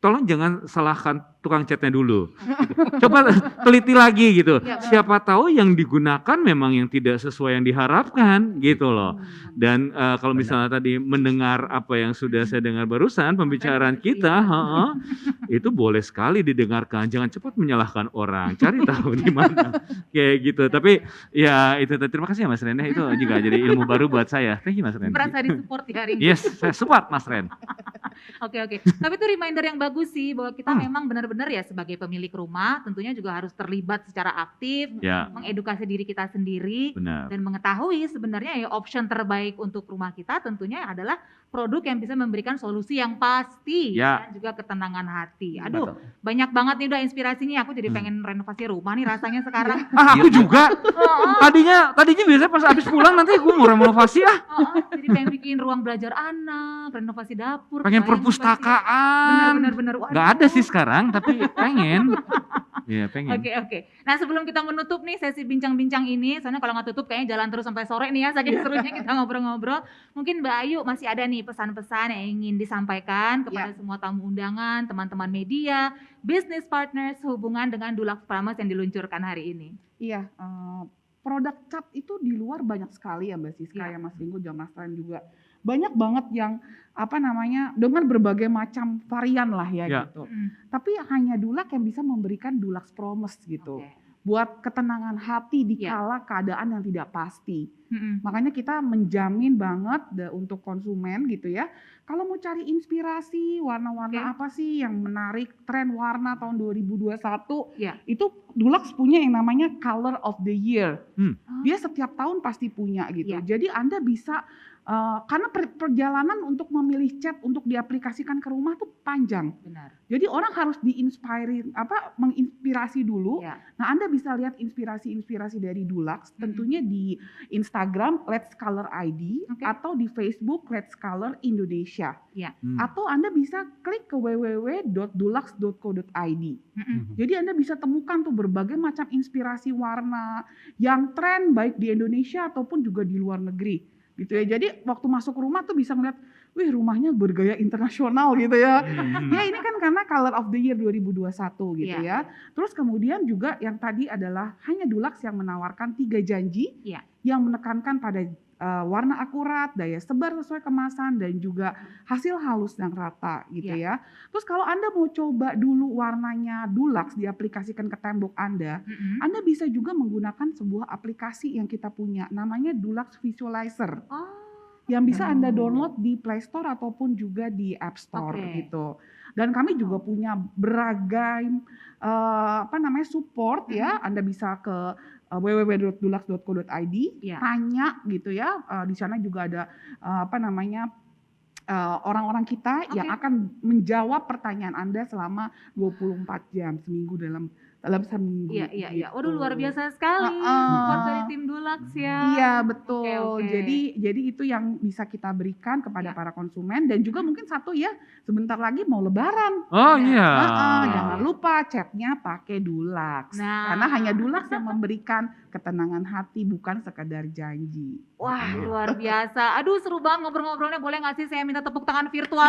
tolong jangan salahkan tukang catnya dulu. Gitu. Coba teliti lagi gitu. Siapa tahu yang digunakan memang yang tidak sesuai yang diharapkan gitu loh. Dan kalau misalnya tadi mendengar apa yang sudah saya dengar barusan pembicaraan kita, itu boleh sekali didengarkan. Jangan cepat menyalahkan orang. Cari tahu di mana. Kayak gitu. Tapi ya itu terima kasih ya Mas Ren. Itu juga jadi ilmu baru buat saya. Thank you Mas Ren. Merasa disupport ya hari ini. Yes, saya support Mas Ren. Oke. Tapi itu reminder yang bagus sih bahwa kita memang benar-benar benar-benar ya sebagai pemilik rumah tentunya juga harus terlibat secara aktif, Ya. mengedukasi diri kita sendiri Benar. dan mengetahui sebenarnya ya option terbaik untuk rumah kita tentunya adalah produk yang bisa memberikan solusi yang pasti Ya. dan juga ketenangan hati. Aduh, Betul. banyak banget nih udah inspirasinya. Aku jadi pengen renovasi rumah nih rasanya sekarang. Aku juga. Tadinya biasa pas habis pulang nanti gue mau renovasi Jadi pengen bikin ruang belajar anak, renovasi dapur. Pengen kebayang perpustakaan. Bener-bener. Nggak ada sih sekarang, tapi pengen. Iya pengen. Oke. Nah sebelum kita menutup nih sesi bincang-bincang ini, soalnya kalau nggak tutup kayaknya jalan terus sampai sore nih ya, saking serunya kita ngobrol-ngobrol. Mungkin Mbak Ayu masih ada nih pesan-pesan yang ingin disampaikan kepada semua tamu undangan, teman-teman media, business partners hubungan dengan Dulux Promise yang diluncurkan hari ini. Iya, produk cat itu di luar banyak sekali ya Mbak Siska, ya Mas Ringo, Mas Ren juga. Banyak banget yang dengan berbagai macam varian lah ya gitu. Tapi hanya Dulux yang bisa memberikan Dulux Promise gitu. Buat ketenangan hati di kala keadaan yang tidak pasti. Makanya kita menjamin banget untuk konsumen gitu ya. Kalau mau cari inspirasi warna-warna apa sih yang menarik, tren warna tahun 2021, itu Dulux punya yang namanya Color of the Year. Dia setiap tahun pasti punya gitu. Jadi Anda bisa karena perjalanan untuk memilih cat untuk diaplikasikan ke rumah tuh panjang. Benar. Jadi orang harus menginspirasi dulu. Nah, Anda bisa lihat inspirasi-inspirasi dari Dulux tentunya di Instagram Let's Color ID atau di Facebook Let's Color Indonesia. Atau Anda bisa klik ke www.dulux.co.id. Jadi Anda bisa temukan tuh berbagai macam inspirasi warna yang tren baik di Indonesia ataupun juga di luar negeri. Gitu ya. Jadi waktu masuk rumah tuh bisa ngeliat, wih rumahnya bergaya internasional gitu ya. Ya ini kan karena Color of the Year 2021 gitu ya. Terus kemudian juga yang tadi adalah hanya Dulux yang menawarkan 3 janji yang menekankan pada warna akurat, daya sebar sesuai kemasan, dan juga hasil halus dan rata gitu ya. Terus kalau Anda mau coba dulu warnanya Dulux diaplikasikan ke tembok Anda bisa juga menggunakan sebuah aplikasi yang kita punya namanya Dulux Visualizer. Yang bisa Anda download di Play Store ataupun juga di App Store gitu. Dan kami juga punya beragam support ya. Anda bisa ke www.dulux.co.id, tanya gitu ya. Di sana juga ada orang-orang kita yang akan menjawab pertanyaan Anda selama 24 jam seminggu dalam seminggu. Iya. Gitu. Waduh luar biasa sekali support dari tim Dulux ya. Iya betul. Oke. Jadi itu yang bisa kita berikan kepada para konsumen, dan juga mungkin satu ya, sebentar lagi mau Lebaran. Oh iya. Jangan lupa catnya pakai Dulux. Karena hanya Dulux yang memberikan ketenangan hati, bukan sekadar janji. Wah luar biasa. Aduh seru banget ngobrol-ngobrolnya. Boleh nggak sih saya minta tepuk tangan virtual?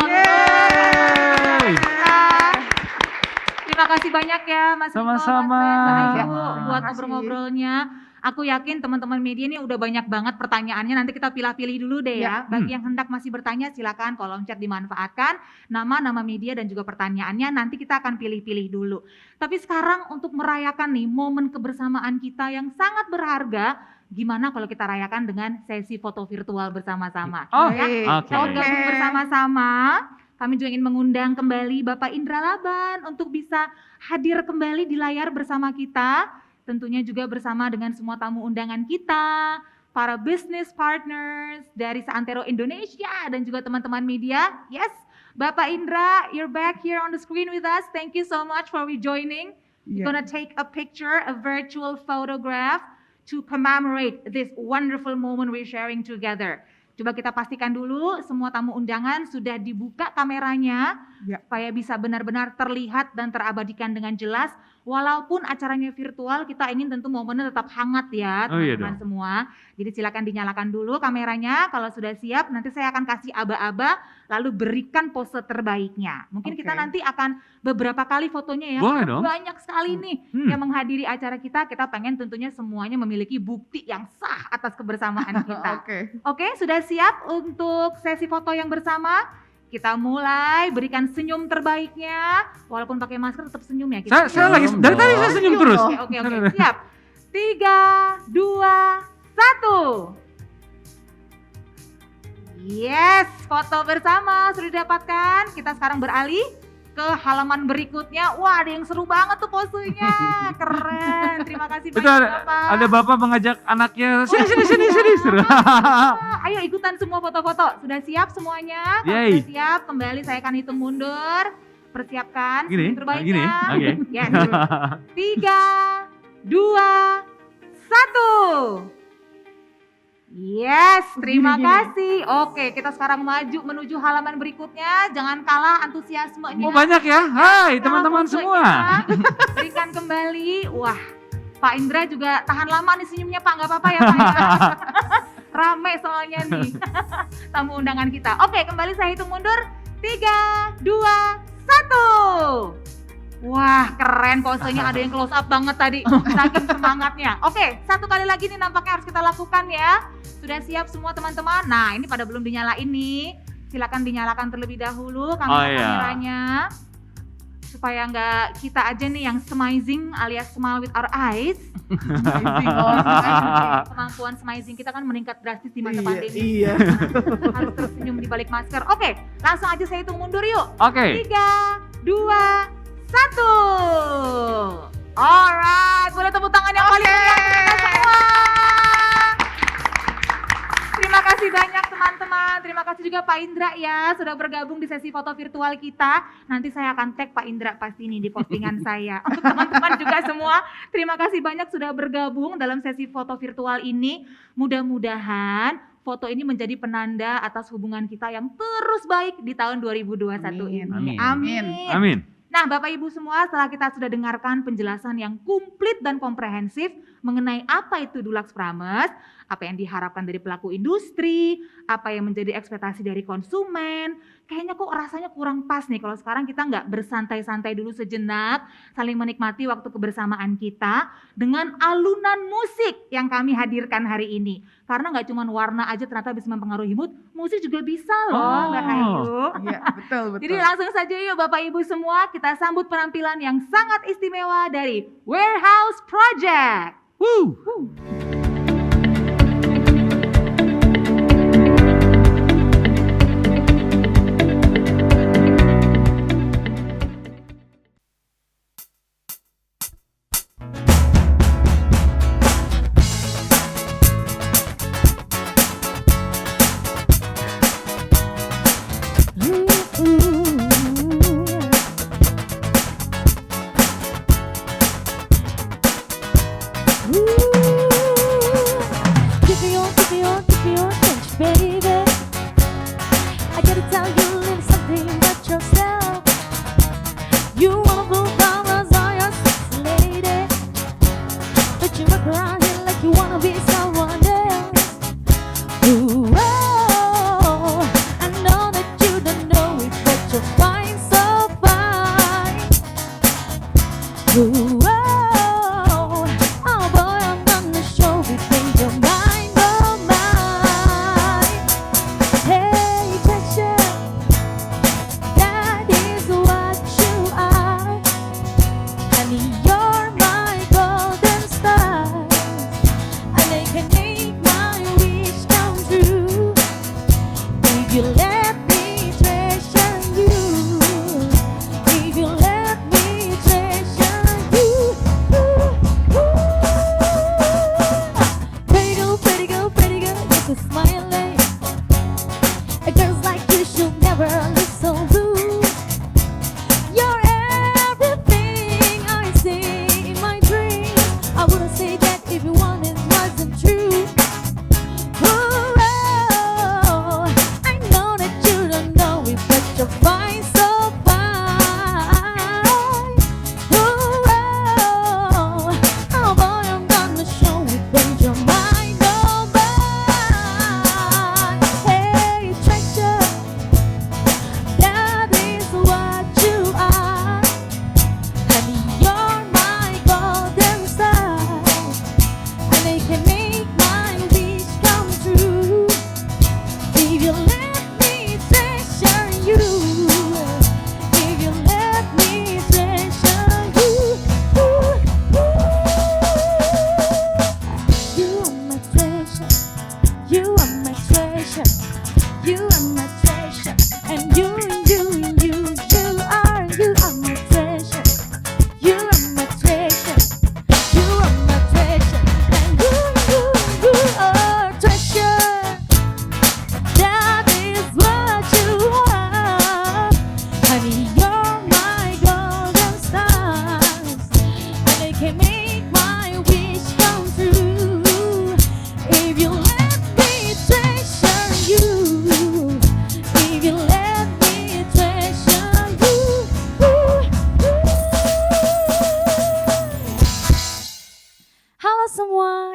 Terima kasih banyak ya Mas Ringo, Sama-sama. Mas Ren, buat ngobrol-ngobrolnya. Aku yakin teman-teman media ini udah banyak banget pertanyaannya. Nanti kita pilih-pilih dulu deh ya. Bagi yang hendak masih bertanya silakan kolom chat dimanfaatkan. Nama media dan juga pertanyaannya nanti kita akan pilih-pilih dulu. Tapi sekarang untuk merayakan nih momen kebersamaan kita yang sangat berharga, gimana kalau kita rayakan dengan sesi foto virtual bersama-sama? Kita bergabung bersama-sama. Kami juga ingin mengundang kembali Bapak Indra Laban untuk bisa hadir kembali di layar bersama kita. Tentunya juga bersama dengan semua tamu undangan kita, para business partners dari Seantero Indonesia dan juga teman-teman media. Yes, Bapak Indra, you're back here on the screen with us. Thank you so much for rejoining. We're gonna take a picture, a virtual photograph to commemorate this wonderful moment we're sharing together. Coba kita pastikan dulu semua tamu undangan sudah dibuka kameranya supaya bisa benar-benar terlihat dan terabadikan dengan jelas. Walaupun acaranya virtual, kita ingin tentu momennya tetap hangat ya teman-teman semua. Jadi silakan dinyalakan dulu kameranya. Kalau sudah siap, nanti saya akan kasih aba-aba lalu berikan pose terbaiknya. Mungkin kita nanti akan beberapa kali fotonya ya. Boleh dong. Banyak sekali nih yang menghadiri acara kita. Kita pengen tentunya semuanya memiliki bukti yang sah atas kebersamaan kita. Oke, sudah siap untuk sesi foto yang bersama? Kita mulai berikan senyum terbaiknya, walaupun pakai masker tetap senyum ya. Saya lagi dari tadi saya senyum terus. Oke, siap. 3, 2, 1. Yes, foto bersama sudah didapatkan. Kita sekarang beralih ke halaman berikutnya. Wah, ada yang seru banget tuh posenya. Keren. Terima kasih Itu banyak Bapak. ada bapak mengajak anaknya, sini. Ayo ikutan semua foto-foto. Sudah siap semuanya? Kalau Yay. sudah siap, kembali saya akan hitung mundur. Persiapkan Gini, yang terbaiknya. gini, oke. Yes. 3, 2, 1. Yes, terima kasih. Oke, kita sekarang maju menuju halaman berikutnya. Jangan kalah antusiasmenya. Oh banyak ya, hai teman-teman semua. Berikan kembali. Wah, Pak Indra juga tahan lama nih senyumnya Pak, nggak apa-apa ya Pak ya. Rame soalnya nih tamu undangan kita. Oke, kembali saya hitung mundur. 3, 2, 1. Wah, keren posenya, ada yang close up banget tadi, saking semangatnya. Oke, satu kali lagi nih nampaknya harus kita lakukan ya. Sudah siap semua teman-teman? Nah, ini pada belum dinyalain nih. Silakan dinyalakan terlebih dahulu kameranya. Supaya nggak kita aja nih yang smizing alias smile with our eyes. Kemampuan smizing kita kan meningkat drastis di masa pandemi. Iya. Harus tersenyum di balik masker. Oke, langsung aja saya hitung mundur yuk. Oke. 3, 2, 1. Alright, boleh tepuk tangan yang paling meriah untuk kita semua. Terima kasih banyak teman-teman. Terima kasih juga Pak Indra ya sudah bergabung di sesi foto virtual kita. Nanti saya akan tag Pak Indra pasti nih di postingan saya. Untuk teman-teman juga semua, terima kasih banyak sudah bergabung dalam sesi foto virtual ini. Mudah-mudahan foto ini menjadi penanda atas hubungan kita yang terus baik di tahun 2021 ini. Amin. Nah, Bapak Ibu semua, setelah kita sudah dengarkan penjelasan yang komplit dan komprehensif mengenai apa itu Dulux Promise, apa yang diharapkan dari pelaku industri, apa yang menjadi ekspektasi dari konsumen, kayaknya kok rasanya kurang pas nih kalau sekarang kita nggak bersantai-santai dulu sejenak, saling menikmati waktu kebersamaan kita dengan alunan musik yang kami hadirkan hari ini. Karena nggak cuma warna aja ternyata bisa mempengaruhi mood, musik juga bisa loh, Mbak Ayu. Iya, betul. Jadi langsung saja yuk Bapak Ibu semua, kita sambut penampilan yang sangat istimewa dari Warehouse Project. Woo!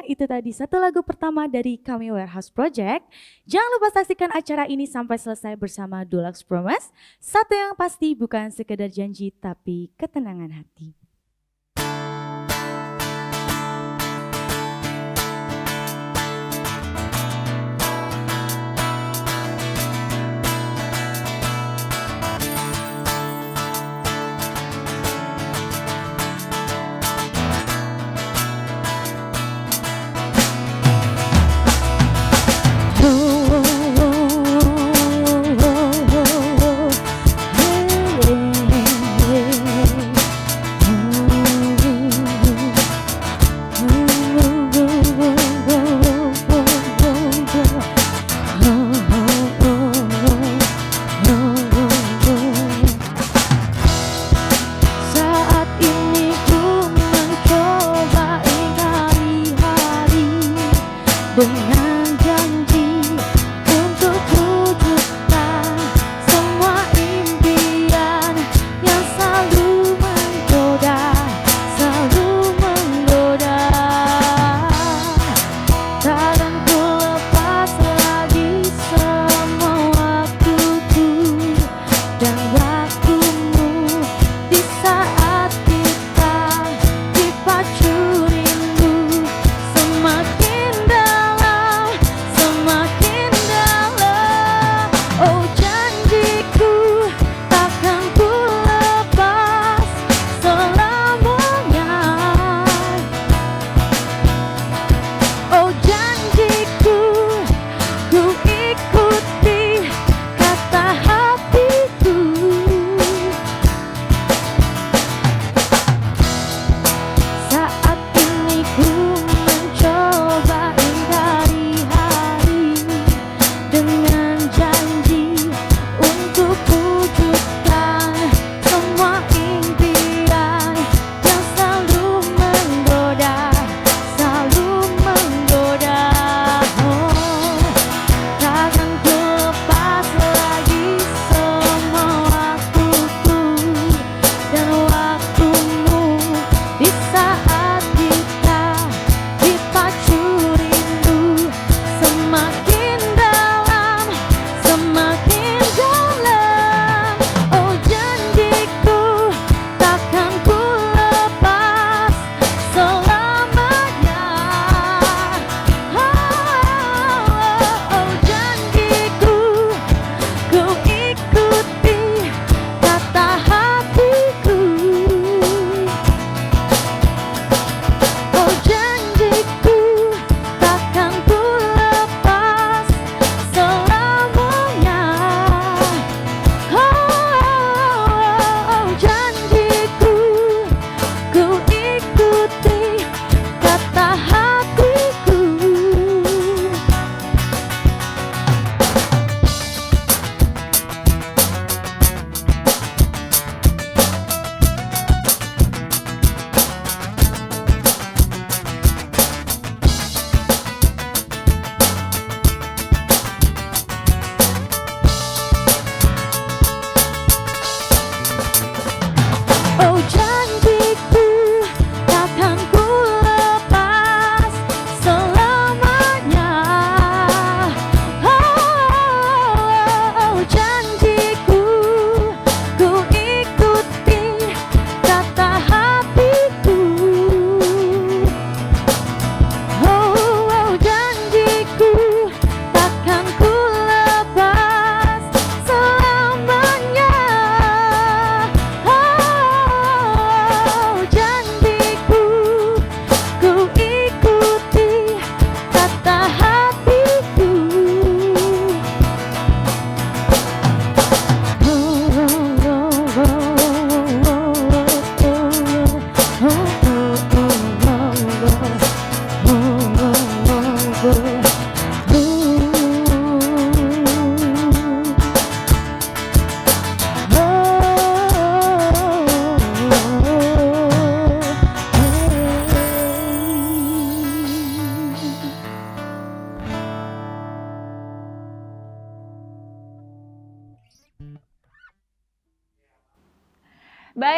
itu tadi satu lagu pertama dari kami Warehouse Project. Jangan lupa saksikan acara ini sampai selesai bersama Dulux Promise. Satu yang pasti bukan sekedar janji tapi ketenangan hati.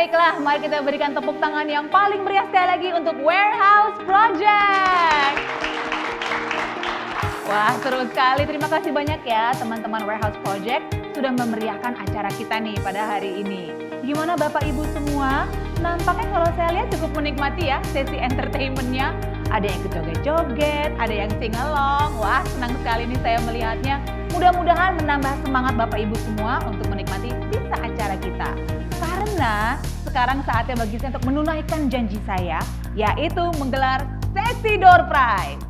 Baiklah, mari kita berikan tepuk tangan yang paling meriah sekali lagi untuk Warehouse Project. Wah, seru sekali. Terima kasih banyak ya teman-teman Warehouse Project sudah memeriahkan acara kita nih pada hari ini. Gimana Bapak Ibu semua? Nampaknya kalau saya lihat cukup menikmati ya sesi entertainment-nya. Ada yang joget-joget, ada yang sing along. Wah, senang sekali nih saya melihatnya. Mudah-mudahan menambah semangat Bapak Ibu semua untuk menikmati sisa acara kita. Karena sekarang saatnya bagi saya untuk menunaikan janji saya, yaitu menggelar sesi door prize.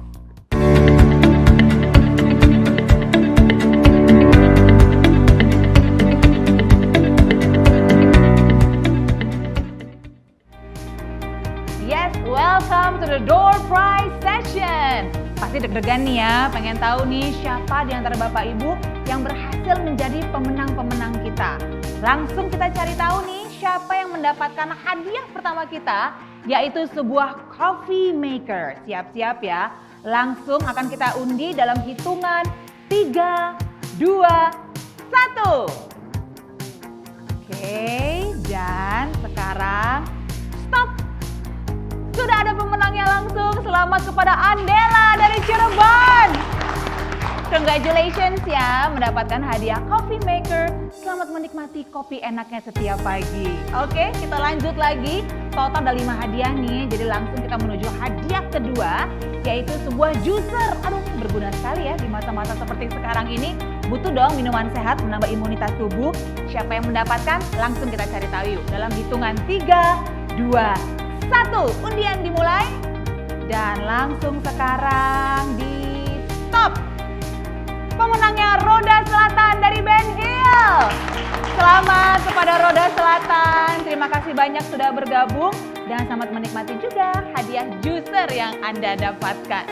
Yes, welcome to the door prize session. Pasti deg-degan nih ya, pengen tahu nih siapa di antara Bapak Ibu yang berhasil menjadi pemenang-pemenang kita. Langsung kita cari tahu nih siapa yang mendapatkan hadiah pertama kita, yaitu sebuah coffee maker. Siap-siap ya, langsung akan kita undi dalam hitungan 3, 2, 1. Oke, dan sekarang stop. Sudah ada pemenangnya langsung. Selamat kepada Andela dari Cirebon. Congratulations ya, mendapatkan hadiah coffee maker. Selamat menikmati kopi enaknya setiap pagi. Oke, kita lanjut lagi. Total ada 5 hadiah nih, jadi langsung kita menuju hadiah kedua, yaitu sebuah juicer. Aduh, berguna sekali ya di masa-masa seperti sekarang ini. Butuh dong minuman sehat menambah imunitas tubuh. Siapa yang mendapatkan? Langsung kita cari tahu yuk. Dalam hitungan 3, 2, 1. Undian dimulai. Dan langsung sekarang di stop. Pemenangnya Roda Selatan dari Ben Hill. Selamat kepada Roda Selatan. Terima kasih banyak sudah bergabung. Dan selamat menikmati juga hadiah juicer yang Anda dapatkan.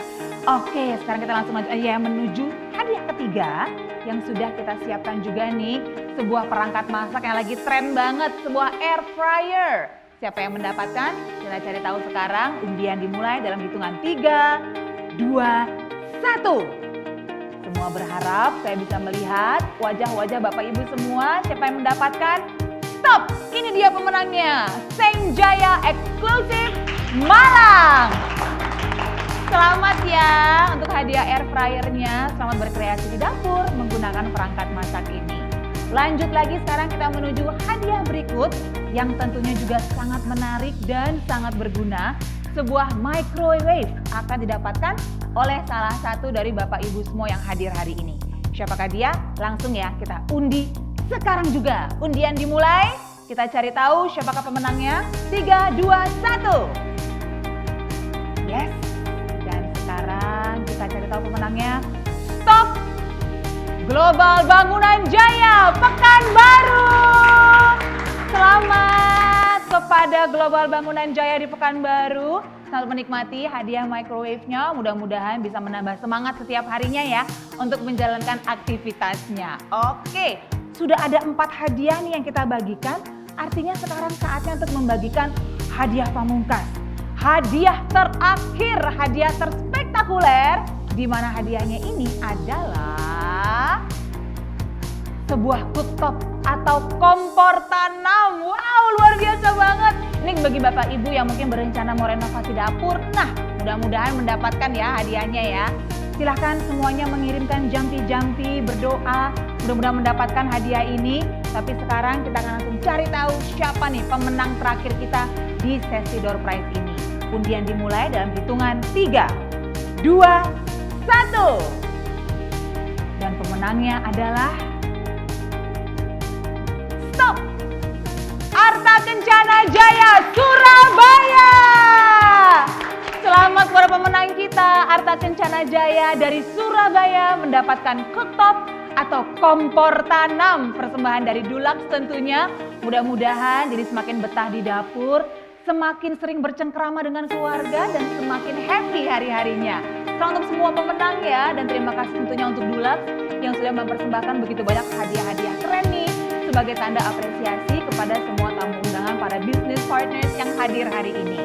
Oke, sekarang kita langsung menuju hadiah ketiga yang sudah kita siapkan juga nih. Sebuah perangkat masak yang lagi tren banget, sebuah air fryer. Siapa yang mendapatkan? Kita cari tahu sekarang. Undian dimulai dalam hitungan 3, 2, 1. Semua berharap saya bisa melihat wajah-wajah Bapak Ibu semua. Siapa yang mendapatkan? Stop! Ini dia pemenangnya. Seng Jaya Exclusive Malang. Selamat ya untuk hadiah air fryer-nya. Selamat berkreasi di dapur menggunakan perangkat masak ini. Lanjut lagi, sekarang kita menuju hadiah berikut yang tentunya juga sangat menarik dan sangat berguna. Sebuah microwave akan didapatkan oleh salah satu dari Bapak Ibu semua yang hadir hari ini. Siapakah dia? Langsung ya kita undi sekarang juga. Undian dimulai, kita cari tahu siapakah pemenangnya. 3, 2, 1. Yes, dan sekarang kita cari tahu pemenangnya. Stop! Global Bangunan Jaya Pekanbaru. Selamat kepada Global Bangunan Jaya di Pekanbaru. Selamat menikmati hadiah microwave-nya. Mudah-mudahan bisa menambah semangat setiap harinya ya untuk menjalankan aktivitasnya. Oke, sudah ada 4 hadiah nih yang kita bagikan. Artinya sekarang saatnya untuk membagikan hadiah pamungkas. Hadiah terakhir, hadiah terspektakuler. Di mana hadiahnya ini adalah sebuah cooktop atau kompor tanam. Wow, luar biasa banget. Ini bagi Bapak Ibu yang mungkin berencana mau renovasi dapur. Nah, mudah-mudahan mendapatkan ya hadiahnya ya. Silahkan semuanya mengirimkan jampi-jampi, berdoa. Mudah-mudahan mendapatkan hadiah ini. Tapi sekarang kita akan langsung cari tahu siapa nih pemenang terakhir kita di sesi door prize ini. Undian dimulai dalam hitungan 3, 2, 1. Dan pemenangnya adalah stop! Arta Kencana Jaya Surabaya. Selamat kepada pemenang kita, Arta Kencana Jaya dari Surabaya mendapatkan cooktop atau kompor tanam persembahan dari Dulux tentunya. Mudah-mudahan jadi semakin betah di dapur, semakin sering bercengkrama dengan keluarga dan semakin happy hari-harinya. Selamat untuk semua pemenang ya, dan terima kasih tentunya untuk Dulux yang sudah mempersembahkan begitu banyak hadiah-hadiah keren nih sebagai tanda apresiasi kepada semua tamu undangan para business partners yang hadir hari ini.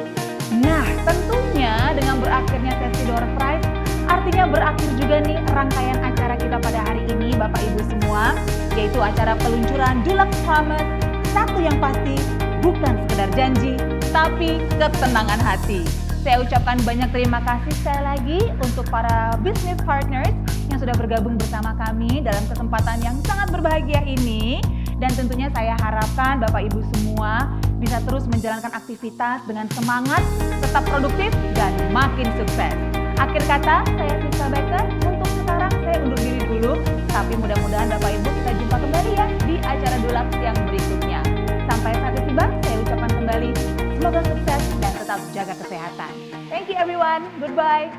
Nah, tentunya dengan berakhirnya sesi door prize, artinya berakhir juga nih rangkaian acara kita pada hari ini Bapak Ibu semua, yaitu acara peluncuran Dulux Promise, satu yang pasti bukan sekedar janji, tapi ketenangan hati. Saya ucapkan banyak terima kasih sekali lagi untuk para business partners yang sudah bergabung bersama kami dalam kesempatan yang sangat berbahagia ini. Dan tentunya saya harapkan Bapak Ibu semua bisa terus menjalankan aktivitas dengan semangat, tetap produktif, dan makin sukses. Akhir kata, saya Siska Becker. Untuk sekarang saya undur diri dulu, tapi mudah-mudahan Bapak Ibu kita jumpa kembali ya di acara Dulux yang berikutnya. Sampai saat tiba, saya ucapkan kembali semoga sukses dan tetap jaga kesehatan. Thank you everyone. Goodbye.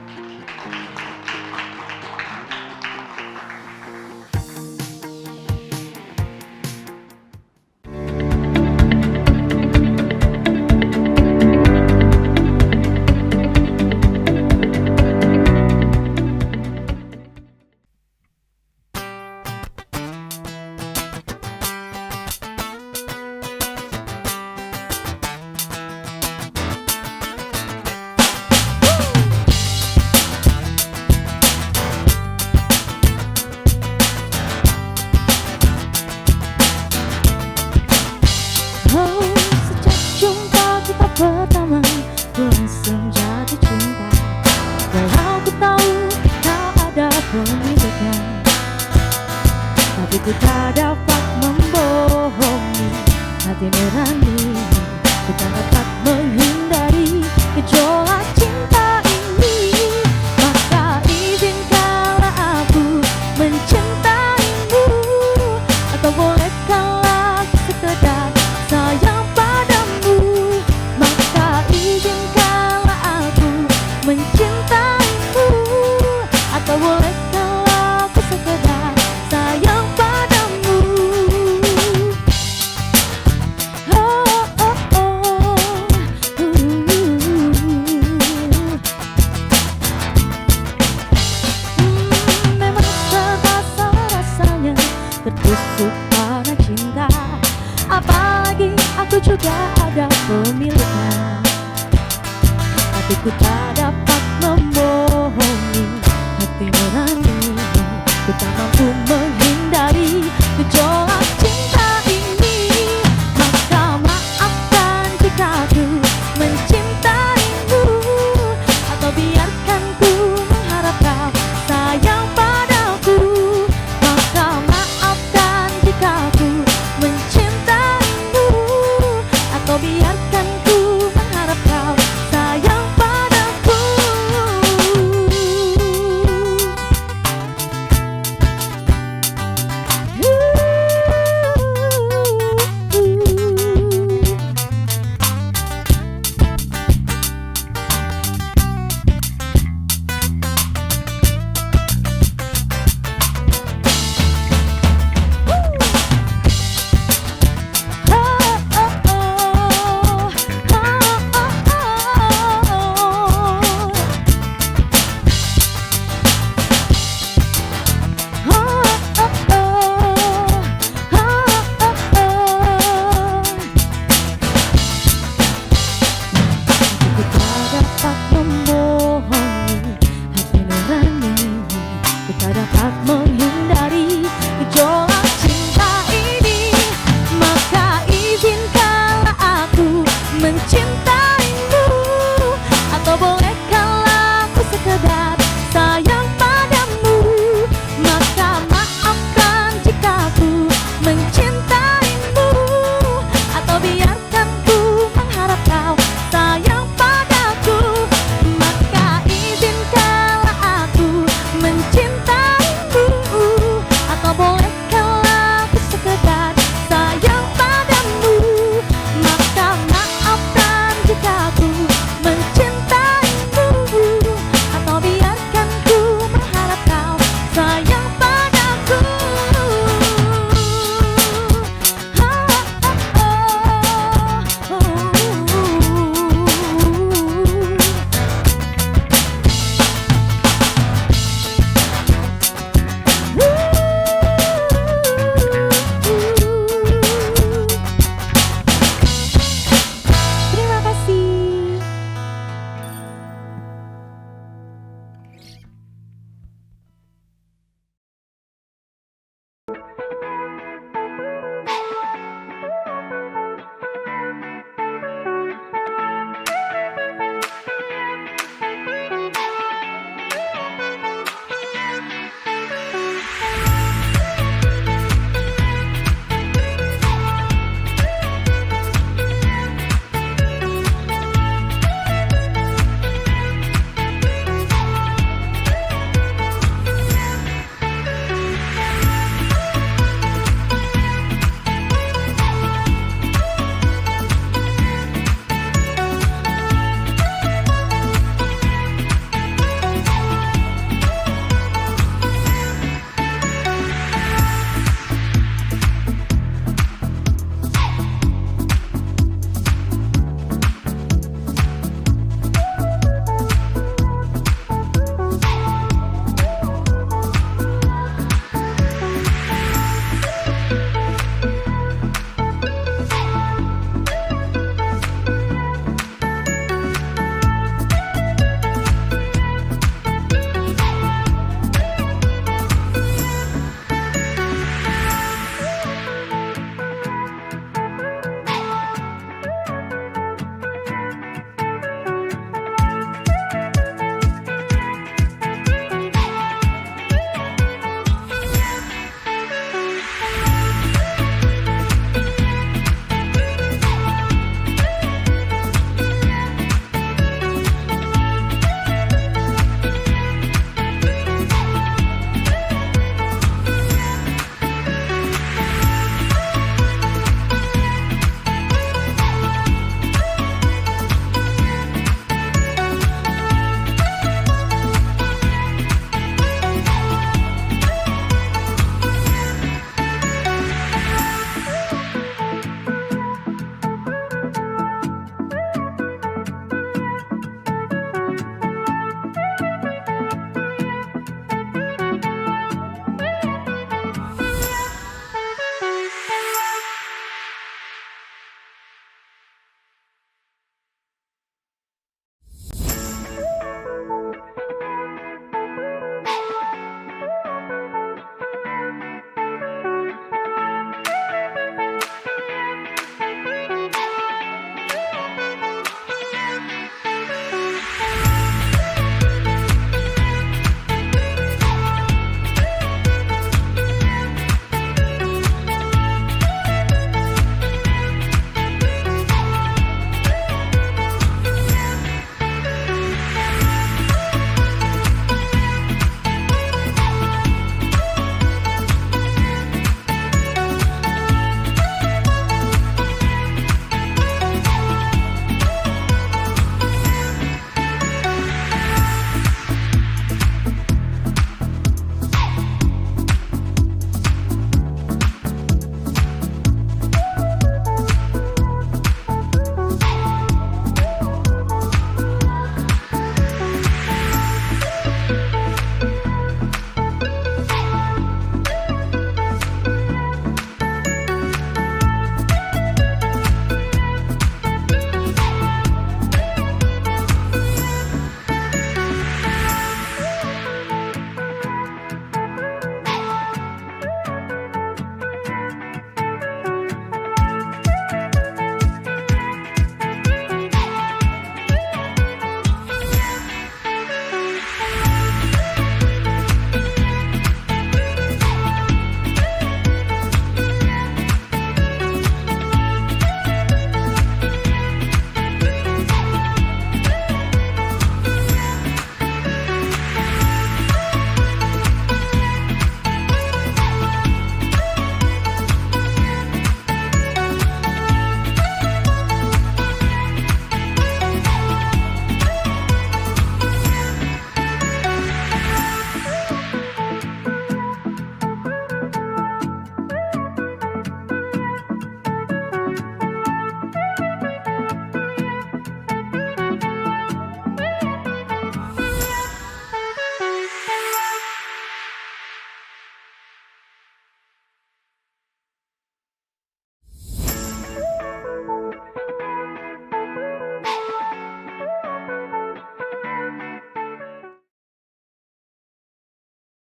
Pertama, ku langsung jatuh cinta. Walau ku tahu tak ada pemiliknya, tapi ku tak dapat membohongi hati nurani. Ku tak dapat menghindari gejolak cinta ini. Maka izinkanlah aku mencintaimu, atau bolehkanlah sekedar sayang padamu. Izinkanlah aku mencintaimu, atau bolehkanlah aku sekedar sayang padamu. Oh, oh, oh. Memang terasa rasanya tertusuk pada cinta, apalagi aku juga ada pemiliknya. Tapi ku tak